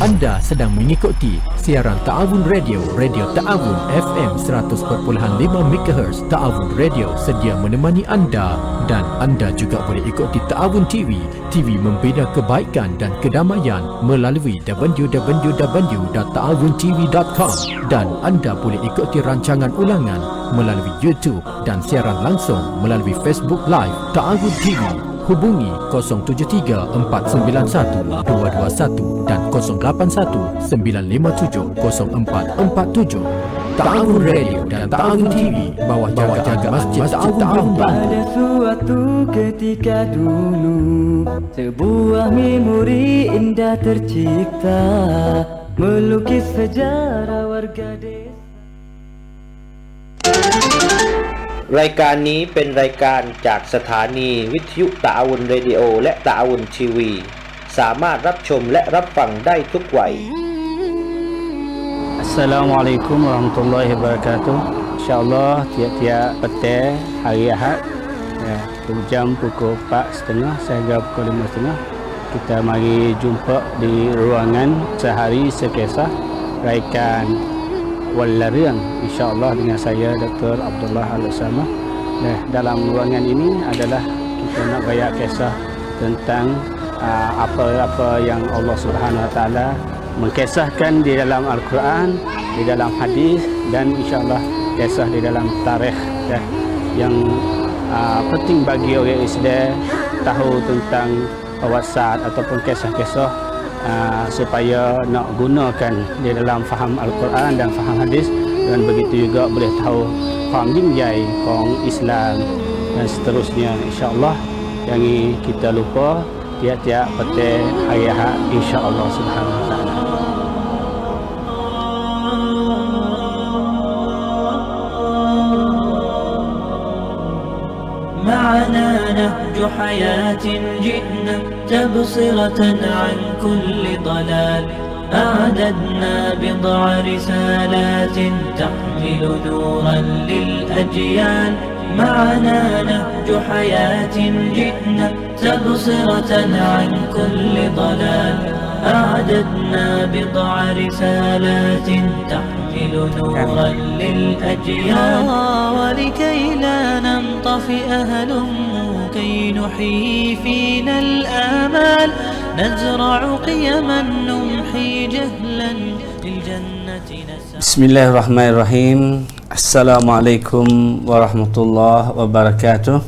Anda sedang mengikuti siaran Ta'awun Radio, Radio Ta'awun FM 100.5 MHz. Ta'awun Radio sedia menemani anda, dan anda juga boleh ikuti Ta'awun TV, TV membina kebaikan dan kedamaian melalui www.ta'awuntv.com, dan anda boleh ikuti rancangan ulangan melalui YouTube dan siaran langsung melalui Facebook Live Ta'awun TV. Hubungi 073-491-221 dan 081-957-0447. Ta'awun Radio dan Ta'awun TV bawah jaga Masjid Ta'awun Banten. Pada suatu ketika dulu, sebuah memori indah tercipta, melukis sejarah warga desa. รายการนี้เป็นรายการจากสถานีวิทยุตะอาวุนเรดิโอและตะอาวุนทีวีสามารถรับชมและรับฟังได้ทุกวัย Assalamualaikum warahmatullahi wabarakatuh. InsyaAllah tiap-tiap petang hari Ahad, jam pukul 4.30 sehingga pukul 5.30, kita mari jumpa di ruangan Sehari Sekisah raikan Walarian, insyaAllah dengan saya Dr. Abdullah Al-Usama. Dalam ruangan ini adalah kita nak bayak kisah tentang apa-apa yang Allah Subhanahu Wa Taala mengkisahkan di dalam Al-Quran, di dalam hadis, dan insyaAllah kisah di dalam tarikh yang penting bagi orang Islam tahu tentang wawasan ataupun kisah-kisah supaya nak gunakan di dalam faham Al-Quran dan faham hadis, dan begitu juga boleh tahu faham jinjai, faham Islam dan seterusnya, insyaAllah. Yang kita lupa tiap-tiap petang hari Ahad, insyaAllah Subhanahu Wa Taala. معنا نهج حياة جئنا تبصرة عن كل ضلال، أعددنا بضع رسالات تحمل نورا للأجيال. معنا نهج حياة جئنا تبصرة عن كل ضلال، أعددنا بضع رسالات تحمل نورا للأجيال. ولكي لا ننطفئ هلموا كي نحيي فينا الآمال، نزرع قيما نمحي جهلا للجنة نسعى. بسم الله الرحمن الرحيم. Assalamualaikum warahmatullahi wabarakatuh.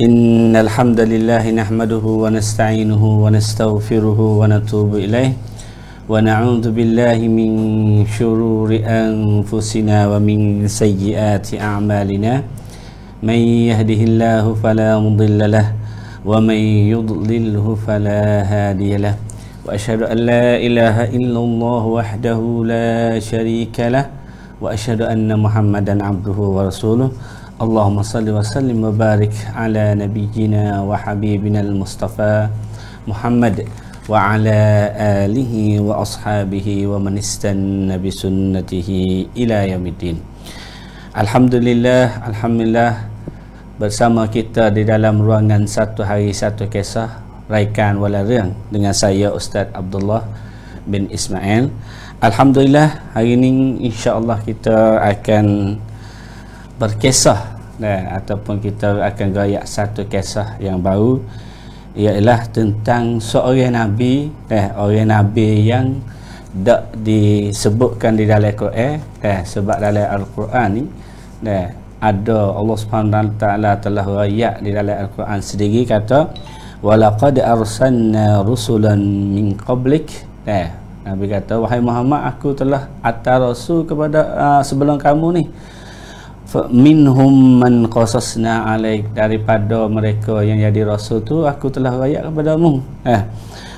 Innal hamdalillah nahmaduhu wa nasta'inuhu wa nastaghfiruhu wa natubu ilaih, wa na'udzu billahi min syururi anfusina wa min sayyiati a'malina. Man yahdihillahu fala mudilla lahu wa man yudlilhu fala hadiya lahu. Wa asyhadu an la ilaha illallah wahdahu la syarika lahu wa asyhadu anna Muhammadan abduhu wa rasuluh. Allahumma salli wa sallim wa barik ala nabiyyina wa habibina al-Mustafa Muhammad wa ala alihi wa ashabihi wa man istanna bi sunnatihi ila yaumiddin. Alhamdulillah, alhamdulillah, bersama kita di dalam ruangan Satu Hari Satu Kisah raikan Walarian dengan saya Ustaz Abdullah bin Ismail. Alhamdulillah, hari ini insya-Allah kita akan berkisah ataupun kita akan gayak satu kisah yang baru, ialah tentang seorang nabi, orang nabi yang tak disebutkan di dalam Quran, sebab dalam Al-Quran ni ada Allah Subhanahu Wa Taala telah rayak di dalam Al-Quran sendiri, kata walaqad arsalna rusulan min qablik. Nabi kata, wahai Muhammad, aku telah hantar rasul kepada sebelum kamu ni. Minhum man qasasna alaik, daripada mereka yang jadi rasul tu aku telah rayak kepadamu.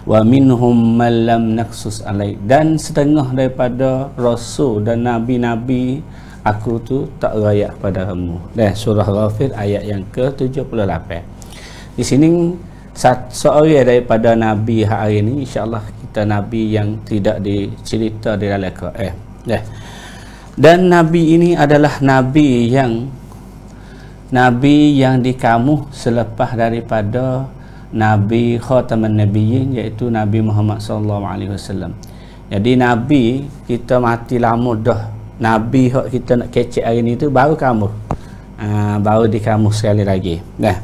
Wa minhum man lam naqsus alaik, dan setengah daripada rasul dan nabi-nabi aku tu tak rayak kepada kamu. Surah Ghafir ayat yang ke-78. Di sini seorang daripada nabi hari ini, insya-Allah kita nabi yang tidak dicerita di dalam Quran. Dan nabi ini adalah nabi yang dikamu selepas daripada Nabi Khataman Nabiyyin, iaitu Nabi Muhammad sallallahu alaihi wasallam. Jadi Nabi kita mati lama dah. Nabi hak kita nak kecek hari ni tu baru kamus. Baru di kamus sekali lagi. Dah.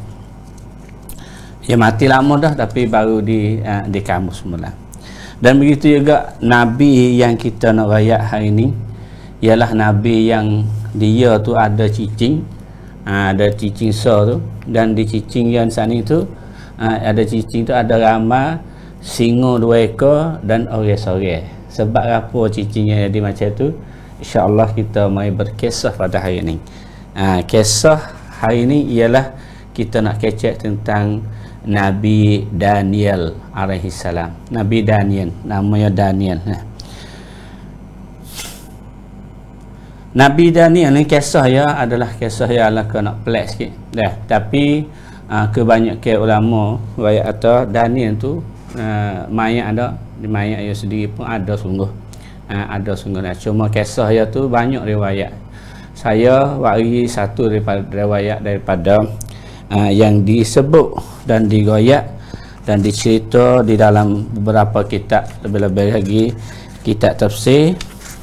Dia mati lama dah tapi baru di kamus mula. Dan begitu juga Nabi yang kita nak rayak hari ni ialah Nabi yang dia tu ada cicing. Ada cicing tu, dan di cicing yang sana tu ada cicing tu ada ramai singa 2 ekor dan orang-orang. Sebab apa cicingnya jadi macam tu, insya-Allah kita mai berkisah pada hari ini. Kisah hari ini ialah kita nak kecek tentang Nabi Daniel alaihi salam. Nabi Daniel, namanya Daniel. Nabi Daniel ni kisah ya adalah kisah yang ala nak pelik sikit. Tapi kebanyakan ulama riwayat kata Daniel tu mayat ada, di mayat dia sendiri pun ada sungguh. Ada sungguh dah. Cuma kisah dia tu banyak riwayat. Saya bagi satu daripada riwayat daripada yang disebut dan digoyak dan dicerita di dalam beberapa kitab, lebih-lebih lagi kitab tafsir,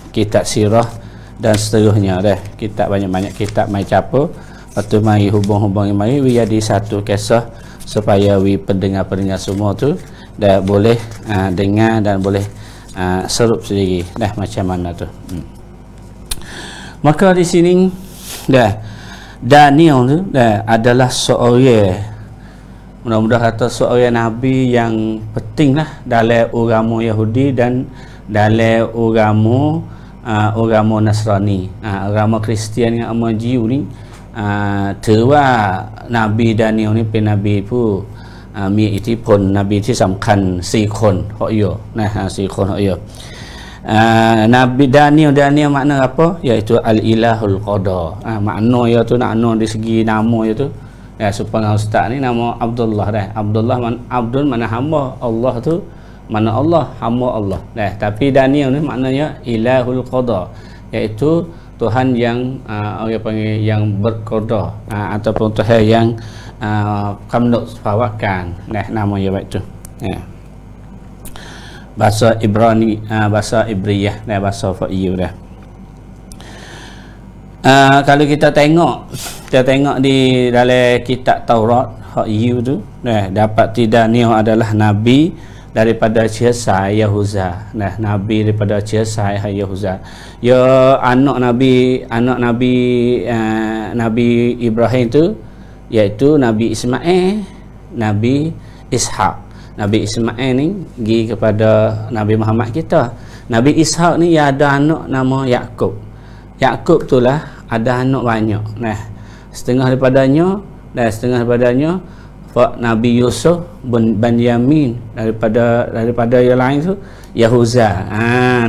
kitab sirah dan seterusnya dah. Kitab banyak-banyak kitab mai capo. Lepas tu mari hubung-hubungi mari jadi satu kisah supaya pendengar-pendengar semua tu dah boleh dengar dan boleh serup sendiri dah macam mana tu. Maka di sini dah Daniel tu dah adalah seorang, mudah-mudahan kata seorang nabi yang penting lah dalam agama Yahudi dan dalam agama Nasrani. Agama Kristian dengan agama Jiu ni terwa Nabi Daniel niเป็นnabiผู้มีอิทธิพลนบีที่สำคัญ4คนเหาะอยู่นะ4คนเหาะอยู่Nabi Daniel makna apa, iaitu al-ilahul qada. Makna ia tu makna di segi nama ia tu supaya ustaz ni nama Abdullah dah. Abdul mana hamba, Allah tu mana Allah, hamba Allah dah. Tapi Daniel ni maknanya ilahul qada, iaitu Tuhan yang orang panggil yang berqada ataupun Tuhan yang kamnut fawakan dah nama dia baik tu. Bahasa Ibrani, bahasa Ibriyah dan bahasa Fa'iyu dah. Kalau kita tengok di dalam kitab Taurat Fa'iyu tu dapat Daniel adalah nabi daripada Yesai Yahuza. Nabi daripada Yesai Yahuza. Ya anak Nabi Ibrahim tu iaitu Nabi Ismail, Nabi Ishaq. Nabi Ismail ni pergi kepada Nabi Muhammad kita. Nabi Ishaq ni ada anak nama Yakub. Yakub tu lah ada anak banyak. Setengah daripadanya Nabi Yusuf bin Benyamin daripada yang lain tu Yahuza.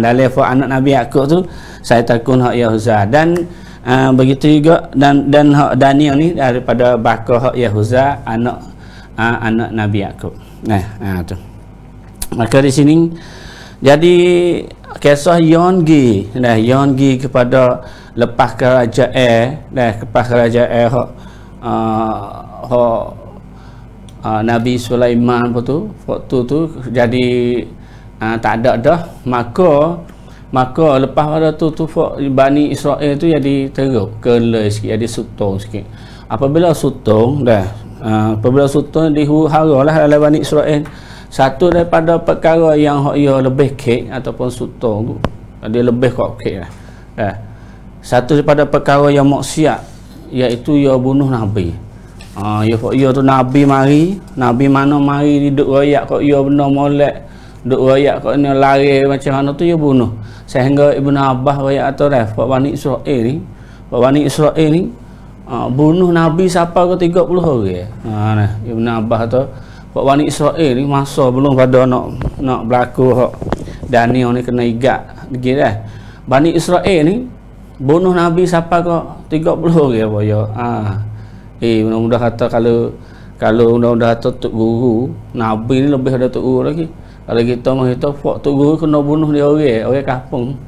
Dalam anak Nabi Yakub tu saya takun hak Yahuza dan begitu juga dan hak Daniel ni daripada bakal hak Yahuza anak Nabi Yakub. Tu. Maka di sini jadi kisah Yongi kepada lepas kerajaan Nabi Sulaiman waktu tu jadi tak ada dah, maka lepas pada tu Bani Israel tu jadi teruk kelai sikit, jadi sutong sikit. Apabila sutong dihara-haralah dalam Bani Israel, satu daripada perkara yang ia lebih kek ataupun sutong tu dia lebih kok kek lah. Satu daripada perkara yang maksiat iaitu ia bunuh Nabi. Ia tu Nabi mana mari duduk royak kok ia benda molek, duduk royak kok ni lari macam mana tu ia bunuh. Sehingga Ibnu Abbas royak atau Bani Israel ni bunuh Nabi siapa ke 30 orang. Ibn Abbas tu Bani Israel ni masa belum pada nak berlaku Daniel ni kena igat lagi dah. Bani Israel ni bunuh Nabi siapa ke 30 orang boyo. Mudah-mudah kata kalau mudah-mudah kata tok guru Nabi ni lebih ada tok guru lagi. Kalau kita menghitung tok guru kena bunuh dia orang kampung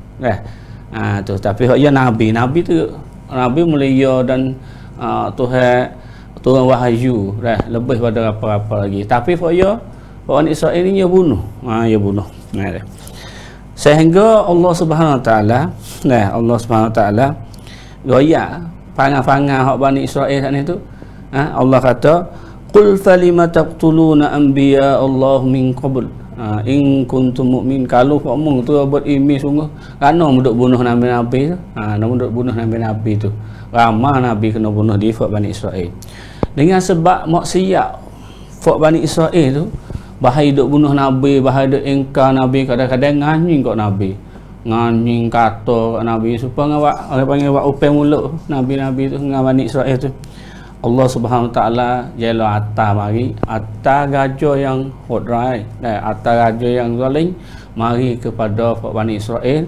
tu. Tapi ya Nabi tu Nabi mulia dan Tuhan wahyu lebih pada apa-apa lagi. Tapi orang Israel ni dia bunuh. Sehingga Allah Subhanahu Wa Taala, Allah Subhanahu Wa Taala royak pangan-pangan hak Bani Israel sana tu. Allah kata, qul falima taqtuluna anbiya Allah min qabl in kuntum mu'min. Kalau kamu tu beriman sungguh, kerana muduk bunuh nabi-nabi tu, muduk bunuh nabi-nabi tu. Ramai nabi kena bunuh di Bani Israel. Dengan sebab maksiat fak Bani Israel tu, bahaya duk bunuh nabi, bahaya duk engkar nabi, kadang-kadang nganying kat nabi. Nganying kata kat nabi supaya orang panggil wak upeng mulut nabi-nabi tu dengan Bani Israel tu. Allah Subhanahu Wa Taala jela atas mari, atas gajah yang hodrai, atas gajah yang zalim mari kepada Bani Israel.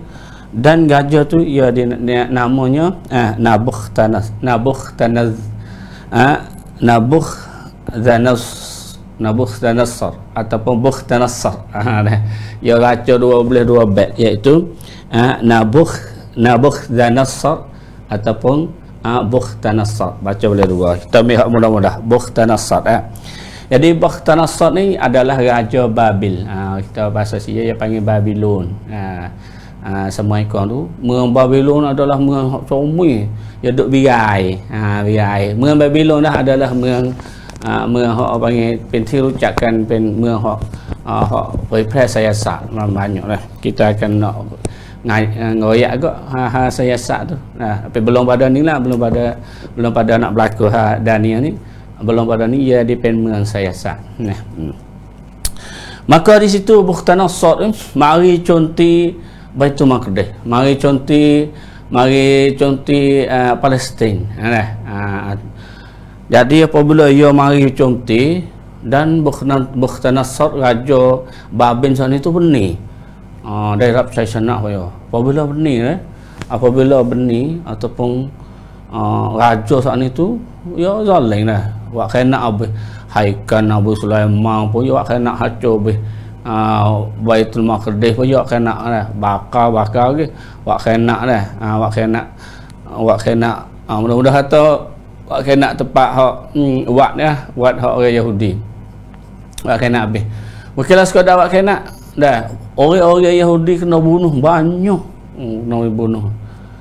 Dan gajah tu ia namanya Nabukhtanaz Nabukhtanasar ataupun Bukhtanassar. Ia raja dua beg, iaitu Nabukhtanasar ataupun Bukhtanassar. Baca boleh dua, kita ambil mudah-mudah Bukhtanassar. Jadi Bukhtanassar ni adalah raja Babil. Kita bahasa dia panggil Babylon. Semua ikon tu Merang Babylon adalah merang comel, dia duk birai. Merang Babylon dah adalah merang hak panggil penting rucakan pen merang hak repress saya sat banyak lah. Kita akan nak ngoyak agak saya sat tu. Tapi belum pada ni lah, belum pada nak berlaku Daniel ni, belum pada ni ia depend merang saya sat. Maka di situ Bukhtanassar mari conti Baitul Maqdis, mari conti Palestin. Jadi apabila ia mari conti dan Bukhtanassar raja Babil sana itu benih. Daerah saya sana yo. Apabila benih ataupun raja sana itu ya zalim lah. Wak kena habis haikan Abu Sulaiman pun ya kena hancur habis. Baitul Maqdis pun ya kena bakar ke wak kena dah. Wak kena mudah-mudahan kata wak kena tempat hak wak hak orang Yahudi. Wak kena habis. Bukanlah sekadar wak kena dah. Orang-orang Yahudi kena bunuh banyak.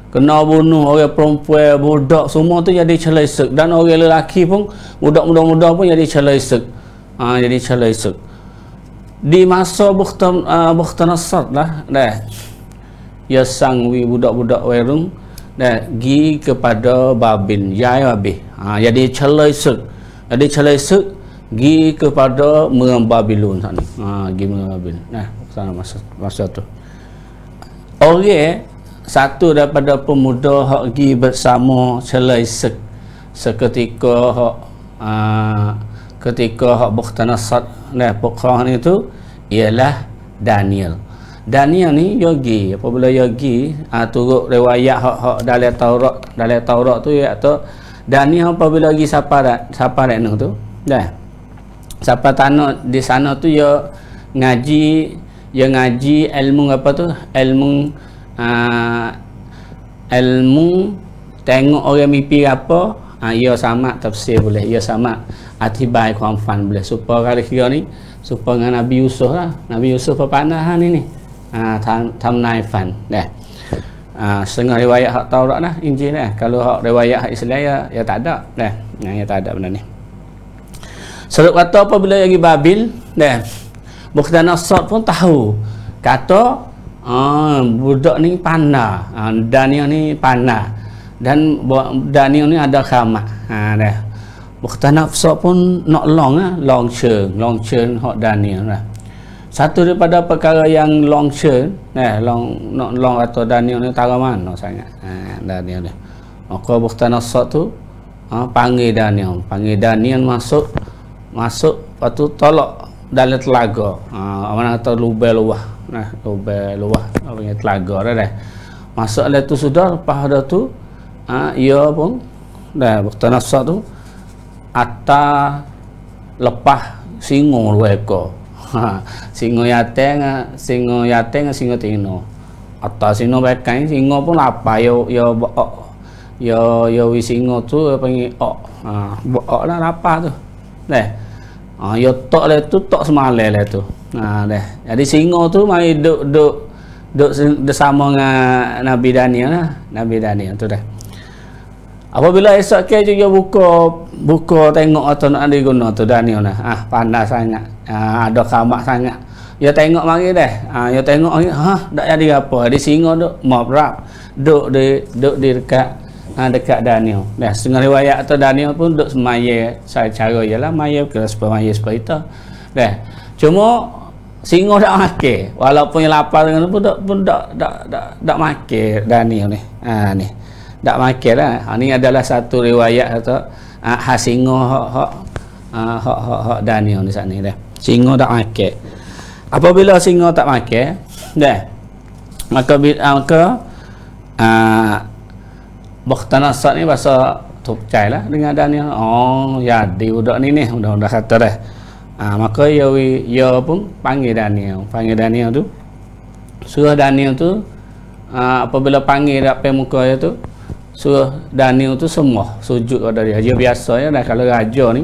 Kena bunuh orang perempuan, budak semua tu jadi celesek, dan orang lelaki pun budak-budak pun jadi celesek. Jadi celesek. Di masa Bukhtanassar lah ia sangwi budak-budak werung gi kepada Babil Babil. Jadi celesek gi kepada merang Babylon sana. Gi merang Babil. Sana masa tu. Orang satu daripada pemuda hak gi bersama celesek seketika hak Bukhtanassar Bukhara itu ialah Daniel. Daniel ni yogi. Apabila yogi turut riwayat hak dalam Taurat tu iaitu Daniel apabila lagi siapa dak tu siapa tanah di sana tu ia ngaji ilmu apa tu, ilmu tengok orang mimpi apa, ia sama tafsir boleh, ia sama atibai kuamfan boleh. Supaya kali kira ni supaya dengan Nabi Yusuf lah, Nabi Yusuf perpanahan ni tamnai fan setengah riwayat hak Taurat lah, Injil lah. Kalau hak riwayat hak Islam ya tak ada ya tak ada benda ni. Sebab kata apabila lagi Babil Bukhtanassar pun tahu kata budak ni panah, Daniel ni panah, dan Daniel ni ada khamak. Bukhtanassar pun nak long churn hak Daniel lah. Satu daripada perkara yang long churn long atau Daniel ni tara mana sangat Daniel ni. Maka Bukhtanassar tu panggil Daniel masuk lepas tu tolak dalam telaga. Mana kata lubang luah panggil telaga dah. Masuk dalam tu sudah, lepas ada tu ia pun Bukhtanassar tu atas lepas singo dua ekor. Singo yateng singo tino. Atas singo bekai singo pun lapar yo wi singo tu panggil ok lah lapar tu. Yo tok le tu tok semale le tu. Jadi singo tu mari duk duk bersama dengan Nabi Daniel lah. Nabi Daniel tu dah. Apabila esok ke dia buka tengok atau nak ada guna tu Daniel lah. Panas sangat. Ada kamak sangat. Dia tengok mari dah. Dia tengok mari, tak jadi apa. Dia singa duk mabrap. Duk di dekat Daniel. Dah setengah riwayat atau Daniel pun duk semaya cara ialah maya ke maya seperti itu. Dah. Cuma singa tak makan. Walaupun yang lapar dengan pun tak makan Daniel ni. Ni. Tak makan lah. Ni adalah satu riwayat atau singa hak Daniel di sana dah. Singa tak makan. Apabila singa tak makan, dah. Maka Bukhtanasar ni bahasa tukcai lah dengan Daniel. Jadi budak ni udah kata dah. Maka ia pun panggil Daniel tu. Suruh Daniel tu apabila panggil depan muka dia tu, suruh Daniel tu semua sujud pada dia. Dia biasa ya dah kalau raja ni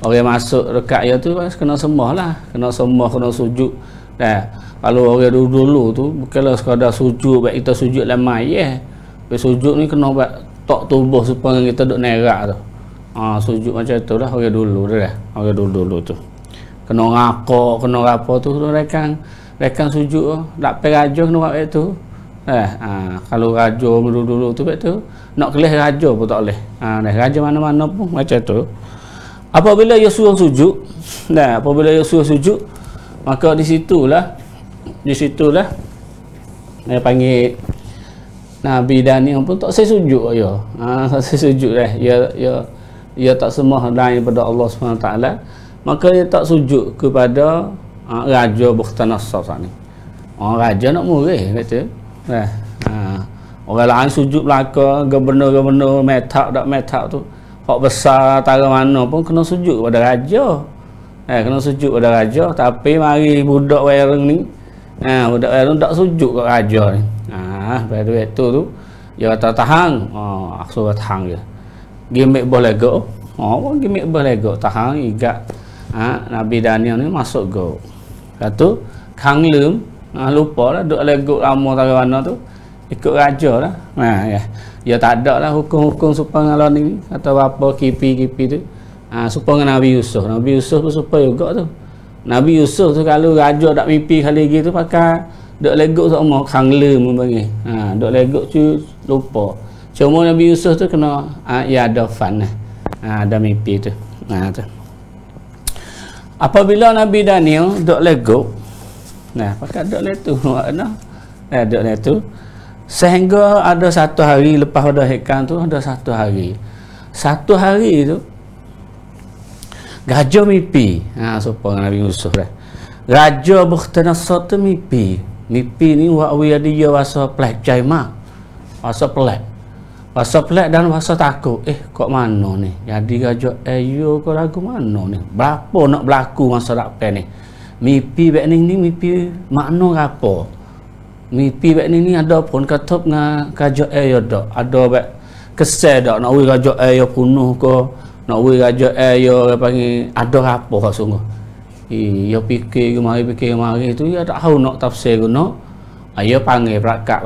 orang masuk dekat dia tu kena sembah lah, kena sujud. Dah. Kalau orang dulu tu bukanlah sekadar sujud baik kita sujud lama sujud ni kena buat tok tubuh supaya kita duk nerak tu. Sujud macam tu lah orang dulu dah. Orang dulu tu. Kena ngakak, kena apa tu rekan sujud tak pergi raja kena buat tu. Kalau raja dulu tu betul nak kelih raja pun tak boleh. Raja mana-mana pun macam tu. Apabila dia suruh sujud, maka di situlah dia panggil Nabi Daniel pun tak saya sujud ya. Tak saya sujud dah. Dia tak sembah lain daripada Allah SWT. Maka dia tak sujud kepada Raja Bukhtanasar ni. Raja nak murih kata. Orang lain sujud belaka, gubernur metak tu. Hak besar tara mana pun kena sujud kepada raja. Kena sujud kepada raja, tapi mari budak wareng ni, budak wareng tak sujud kat raja ni. Pada waktu tu dia kata tahan. Suruh tahan dia. Gimek boleh go. Gimek boleh go tahan igat. Nabi Daniel ni masuk go. Kata kanglem lupa lah duk lego lama tara mana tu ikut raja lah. Dia tak ada lah hukum-hukum supaya ngalon ni atau apa kipi tu. Supaya Nabi Yusuf pun supaya juga tu. Nabi Yusuf tu kalau raja tak mimpi kali lagi tu pakai duk legok sama kangle membagi. Duk legok tu lupa. Cuma Nabi Yusuf tu kena ya ada fan ada mimpi tu. Tu. Apabila Nabi Daniel duk legok pakai duk le tu makna duk le tu sehingga ada satu hari lepas pada hekam tu ada satu hari tu Raja mimpi. Supaya Nabi Yusuf dah. Raja Bukhtanasar tu mimpi ni dia bahasa pelak caima. Bahasa pelak dan bahasa takut. Kok mana ni? Jadi raja ayo kau lagu mana ni? Berapa nak berlaku masa depan ni? Mimpi bek ni mimpi makna apa? Mimpi bek ni ada pun katop dengan raja ayo dak. Ada bek kesal dak nak raja ayo punuh ko. Nak raja ayo panggil ada apa kau sungguh. Dia fikir mari tu dia tak tahu nak tafsir guna. Dia panggil perakat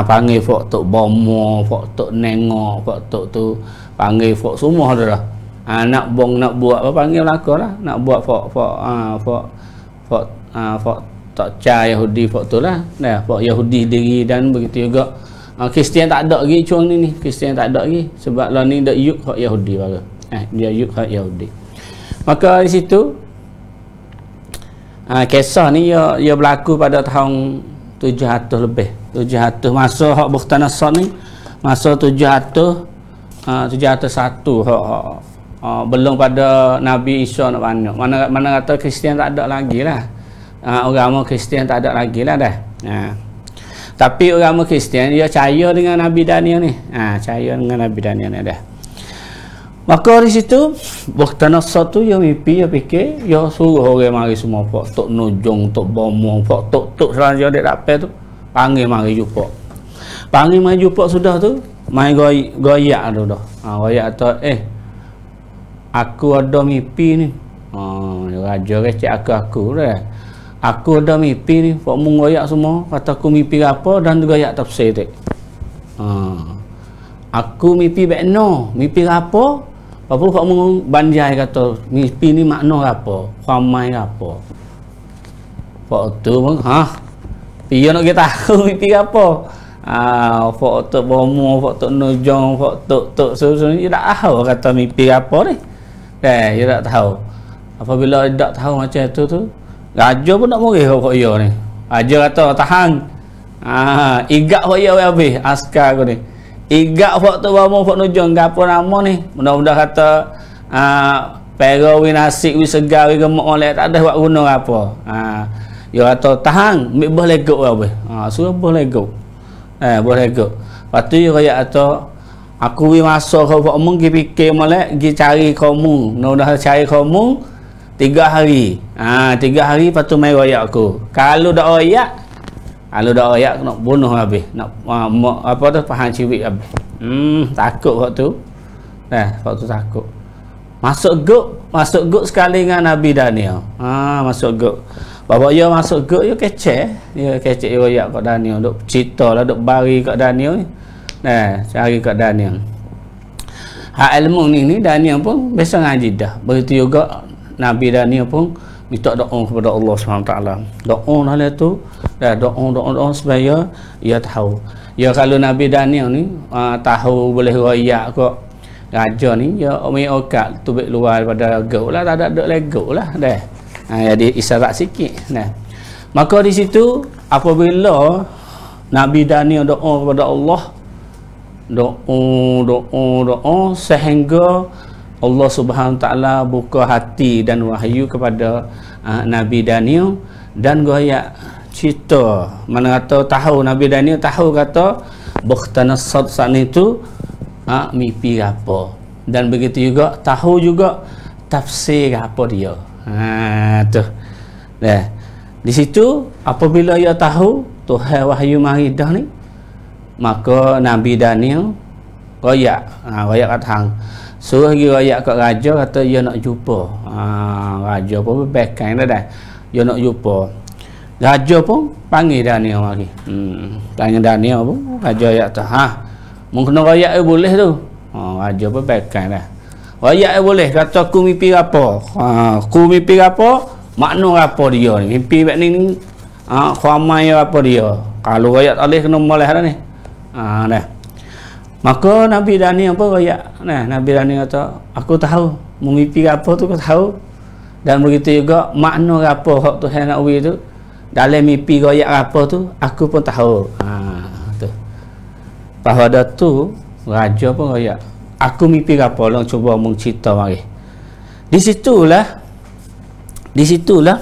panggil fok tok bomo, fok tok nengok, fok tok tu panggil fok semua dah. Nak buat apa panggil belaka lah. Nak buat fok tak cah Yahudi fok tu lah. Fok Yahudi diri dan begitu juga. Kristian tak ada lagi cuang ni. Kristian tak ada lagi sebab lah ni dak yuk hak Yahudi baru. Dia yuk hak Yahudi. Maka di situ kisah ni ia berlaku pada tahun 700 lebih. 700 masa hak Bukhtanasar ni masa 701 belum pada Nabi Isa nak banyak. Mana kata Kristian tak ada lagi lah. Agama Kristian tak ada lagi lah dah. Tapi agama Kristian dia percaya dengan Nabi Daniel ni. Percaya dengan Nabi Daniel ni dah. Maka di situ Bukhtanasar tu dia mimpi, dia fikir, dia suruh orang mari semua pak tok nujung, tok bomo, pak tok saja dek dapat tu panggil mari jumpa. Panggil mari jumpa sudah tu, mai goyak tu dah. Goyak tu aku ada mimpi ni. Raja recek aku dah. aku ada mimpi ni, Pak Mung royak semua, kata aku mimpi apa dan juga royak tafsir tak. Aku mimpi bekno, mimpi apa? Apa Pak Mung banjai kata mimpi ni makna apa? Ramai apa? Pak tu pun, dia nak kita tahu mimpi apa? Pak tu bomo, Pak tu nujong, Pak tu susun, dia tak tahu kata mimpi apa ni. Dia tak tahu. Apabila dia tak tahu macam itu tu, raja pun tak murih kau dia ni. Raja kata tahan. Igak kau dia habis askar aku ni. Igak Pak tu bomo, Pak nujong gapo nama ni? Mudah-mudah kata pero winasik wi segar wi gemuk molek tak ada buat guna apa. Dia kata tahan, ambil boh legok habis. Suruh boh legok. Boh legok. Lepas tu dia kata aku wi masuk kau Pak Mung pergi fikir molek, pergi cari kamu. Mudah cari kamu 3 hari. 3 hari lepas tu mai royak aku. Kalau dak royak nak bunuh habis. Nak apa tu pahan ciwik habis. Takut waktu tu. Waktu tu takut. Masuk guk sekali dengan Nabi Daniel. Masuk guk. Bapak dia masuk guk dia kecek. Dia royak kat Daniel, duk cerita lah, duk bari kat Daniel ni. Cari kat Daniel. Hak ilmu ni Daniel pun biasa ngaji dah. Begitu juga Nabi Daniel pun minta doa kepada Allah SWT. Doa lah tu. Doa supaya ia tahu. Ya kalau Nabi Daniel ni tahu boleh royak kok raja ni, ya umi okat tubik luar daripada guk lah, tak ada legok lah dah. Jadi isyarat sikit. Maka di situ apabila Nabi Daniel doa kepada Allah, doa sehingga Allah Subhanahu Taala buka hati dan wahyu kepada Nabi Daniel dan goyak cerita mana kata tahu Nabi Daniel tahu kata Bukhtanasar saat itu mimpi apa, dan begitu juga tahu juga tafsir apa dia. Tu. Di situ apabila ia tahu Tuhan wahyu mari dah ni, maka Nabi Daniel royak kat hang. Suruh pergi royak kat raja, kata dia nak jumpa. Raja pun berbekan dah. Dia nak jumpa. Raja pun panggil Daniel mari. Tanya Daniel pun, raja royak tu. Mungkin royak boleh tu. Raja pun berbekan dah. Royak boleh, kata aku mimpi apa? Aku mimpi apa? Makna apa dia ni? Mimpi bak ni khamai apa dia? Kalau royak tak boleh kena moleh dah ni. Dah. Maka Nabi Daniel pun royak. Nabi Daniel kata, aku tahu mimpi apa tu aku tahu. Dan begitu juga makna apa hak Tuhan nak bagi tu. Dalam mimpi royak apa tu aku pun tahu. Tu. Pada tu raja pun royak. Aku mimpi apa lah, cuba cerita mari. Di situlah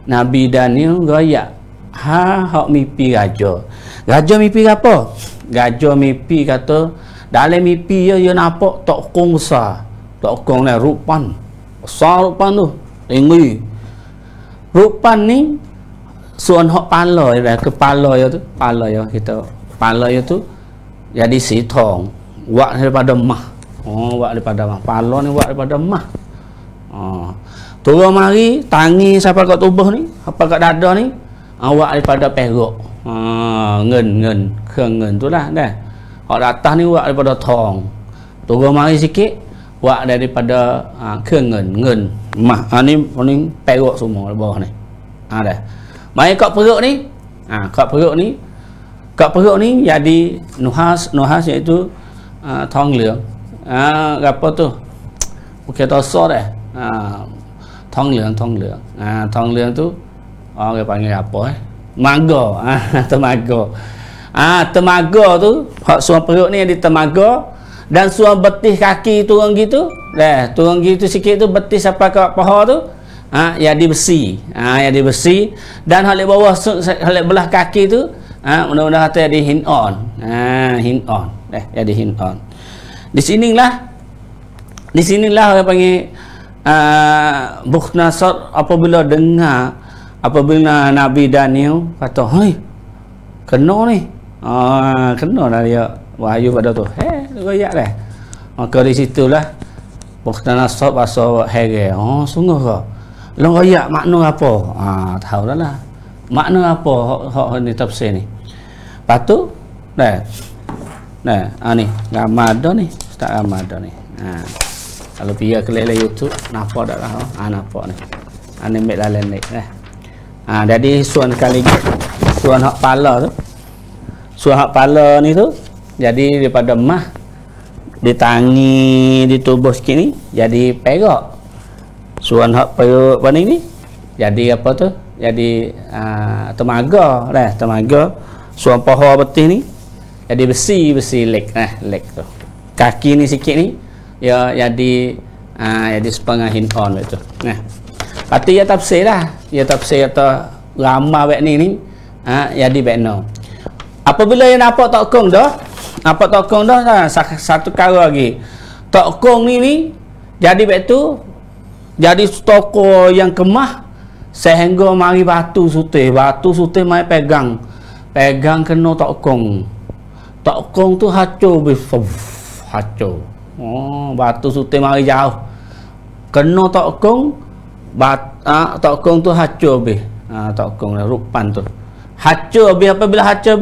Nabi Daniel royak hak mimpi raja. Raja mimpi apa? Raja mimpi kata dalam mimpi dia nampak tokong besar. Tokong lah rupan. Besar rupan tu. Tinggi. Rupan ni suan hak pala dia, kepala dia tu, pala dia kita. Pala dia tu jadi sitong. Wak daripada mah. Wak daripada mah. Pala ni wak daripada mah. Turun mari tangi sampai kat tubuh ni, apa kat dada ni, wak daripada perak. Ngen ngen tu lah dah. Hak atas ni wak daripada tong. Turun mari sikit wak daripada ngen mah. Ni perak semua di bawah ni. Dah. Mai kat perut ni, kat perut ni jadi nuhas iaitu thong leung. Apa tu? Bukan tosor dah. Thong leung. Thong leung tu orang panggil apa Temaga. Temaga tu hak suam perut ni ada temaga, dan suam betis kaki turun gitu. Turun gitu sikit tu betis sampai ke paha tu. Jadi besi. Jadi besi, dan hak bawah hak belah kaki tu mudah-mudahan kata jadi hin on. Jadi hin on. Di sinilah orang panggil Bukhtanasar apabila Nabi Daniel kata, "Hei, kena ni." Kena dah dia wahyu pada tu. Royak dah. Maka di situlah Bukhtanasar pasal heran. Sungguh ke? long royak makna apa? Tahu dah lah. Makna apa hak ni tafsir ni. Lepas tu ni gambar dah ni, Ustaz gambar dah ni. Kalau pergi ke YouTube nampak dak lah. Nampak ni. Ni ambil dalam ni. Jadi suan kali suan hak pala tu. Suan hak pala ni tu jadi daripada mah ditangi ditubuh sikit ni jadi perak. Suan hak perut paning ni jadi apa tu? Jadi temaga dah, temaga. Suan paha betis ni jadi besi leg tu. Kaki ni sikit ni ya jadi setengah hin-on itu. Pati ya tafsir lah. Ya tafsir atau ramah baik ni jadi baik no. Apabila yang nampak tokong dah, satu kali lagi. Tokong ni jadi baik tu jadi toko yang kemah sehingga mari batu sutih mai pegang kena tokong tu hancur hancur. Batu sutih mari jauh kena tokong tokong tu hancur tokong rupan tu hancur apabila hancur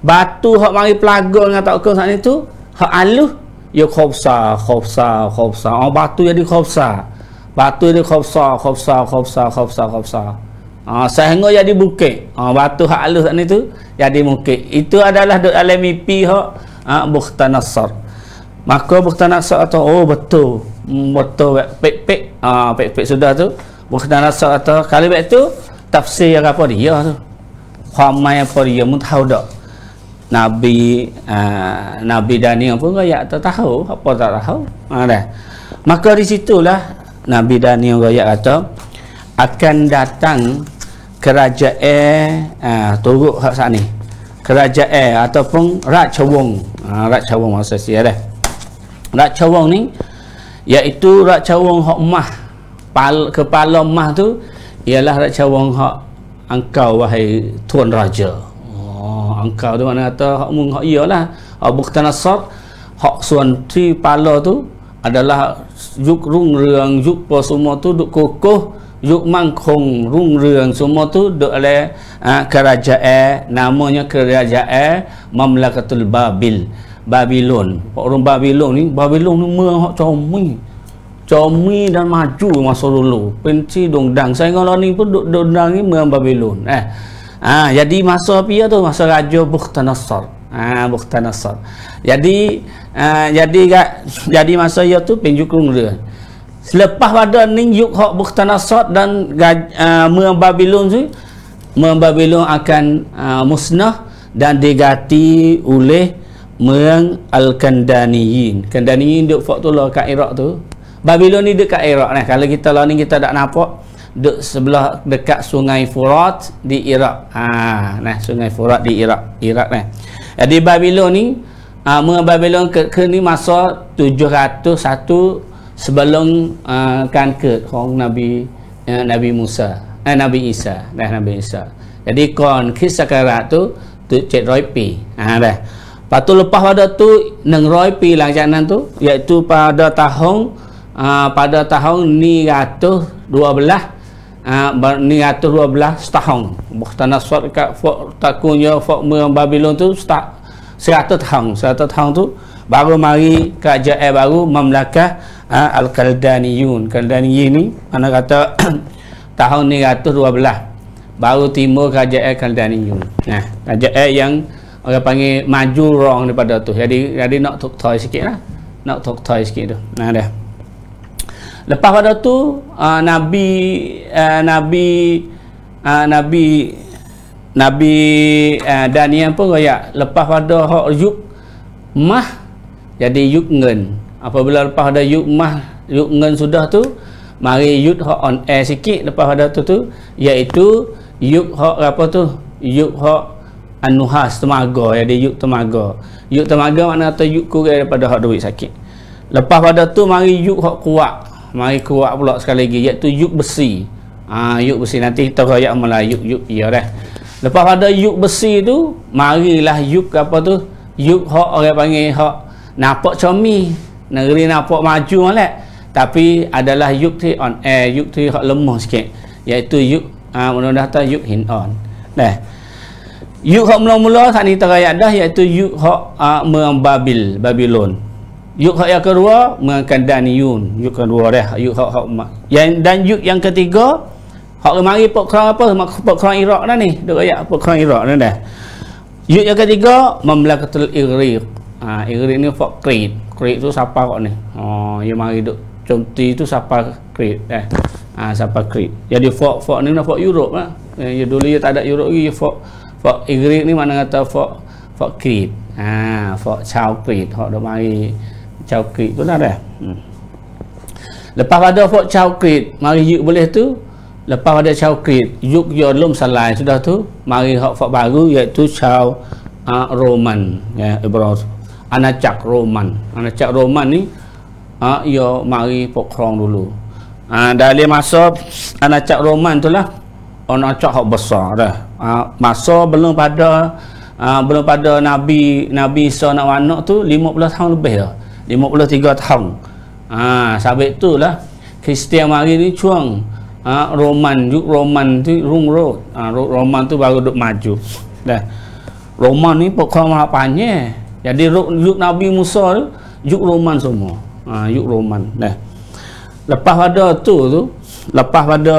batu hak mari pelaga dengan tokong saat itu hak alus ya khobsa batu jadi khobsa. Batu dia khobsa. Sehingga jadi bukit. Batu hak halus ni tu jadi bukit. Itu adalah duk dalam mimpi hak Bukhtanasar. Maka Bukhtanasar atau betul pek sudah tu. Bukhtanasar atau kali baik tu tafsir apa dia tu. Khamai apa dia mun tahu dak. Nabi Daniel pun royak tak tahu, apa tak tahu. Dah. Maka di situlah Nabi Daniel royak kata akan datang kerajaan turut hak sat ni. Kerajaan ataupun Rajawong. Rajawong maksud saya dah. Rajawong ni iaitu Rajawong hak mah kepala mah tu ialah Rajawong hak engkau wahai tuan raja. Engkau tu mana kata hak mung hak iyalah Bukhtanasar hak suan tri pala tu adalah yuk rung rương yuk po semua tu duk kokoh yuk mangkong rung rương semua tu duk oleh kerajaan namanya kerajaan Mamlakatul Babylon. Orang Babylon ni meh hak comi dan maju masa dulu penci dongdang saya ngono ni pun duk dongdang ni meh Babylon. Jadi masa apa tu masa Raja Bukhtanasar. Bukhtanasar. Jadi masa ia tu penjuk rung. Selepas pada ni yuk hak Bukhtanasar dan Babylon tu Babylon akan musnah dan diganti oleh Al-Kandaniyin. Kandaniyin duk fak tu lah kat Iraq tu. Babylon ni dekat Iraq nah. Kalau kita lah ni kita tak nampak duk sebelah dekat Sungai Furat di Iraq. Sungai Furat di Iraq nah. Jadi Babylon ni Babylon ke ni masa 701 sebelum kanker Nabi Musa Nabi Isa. Jadi kon kisah sakarat tu 700 pi. Dah. Lepas tu lepas pada tu 900 pi langjanan tu iaitu pada tahun ni 112 tahun. Bukhtanasar kat takunya Babylon tu start 100 tahun tu baru mari kerajaan baru Mamlakah Al-Kaldaniyun. Kaldaniyun ni mana kata tahun ni 112 baru timur kerajaan Kaldaniyun. Kerajaan yang orang panggil maju rong daripada tu. Jadi nak tok-tok sikit lah. Nak tok-tok sikit tu. Dah. Lepas pada tu Nabi Daniel pun royak lepas pada hak yuk mah jadi yuk ngen. Apabila lepas pada yuk ngen sudah tu mari yuk hak on air sikit lepas pada tu iaitu yuk hak apa tu yuk hak anuhas temaga jadi yuk temaga makna kata yuk kurang daripada hak duit sakit. Lepas pada tu mari yuk hak kuat pula sekali lagi iaitu yuk besi. Yuk besi nanti kita royak Melayu yuk ya dah. Lepas pada yuk besi tu marilah yuk apa tu yuk hak orang panggil hak nampak comi negeri nampak maju molek tapi adalah yuk tu on air, yuk tu hak lemah sikit, iaitu yuk mudah-mudahan kata yuk hin on. Nah, yuk hak mula-mula saat ni terayat dah, iaitu yuk hak Babilon. Yuk hak yang kedua mengangkat Daniyun, yuk kedua dah, yuk hak dan yuk yang ketiga hak mari pok kerang apa, pok kerang Iraq dah ni, duk ayat pok kerang Iraq dah. Yuk yang ketiga Mamlakatul Ighriq. Ighriq ni fok Crete. Crete tu siapa kok ni? Yang mari duk conti tu siapa Crete siapa Crete. Jadi fok ni nak fok Europe lah. Ya dulu ya tak ada Europe lagi, fok Ighriq ni mana kata fok Crete. Fok Chao Crete, hak dak mari Chao Crete tu dah. Lepas pada fok Chao Crete, mari yuk boleh tu. Lepas pada Chao Crete, yuk Yolum Salai sudah tu, mari hak fok baru iaitu Chao Roman, ya, Ibrahim. Anacak Roman ni ia mari pokrong dulu. Dari masa Anacak Roman tu lah, Anacak hak besar dah. Masa belum pada Nabi Isa nak anak tu 50 tahun lebih dah. 53 tahun. Sebab itulah Kristian mari ni cuang Roman tu Ring Road. Roman tu baru duk maju. Dah. Roman ni pokrong panjang. Jadi yuk Nabi Musa tu yuk Roman semua. Yuk Roman. Dah. Lepas pada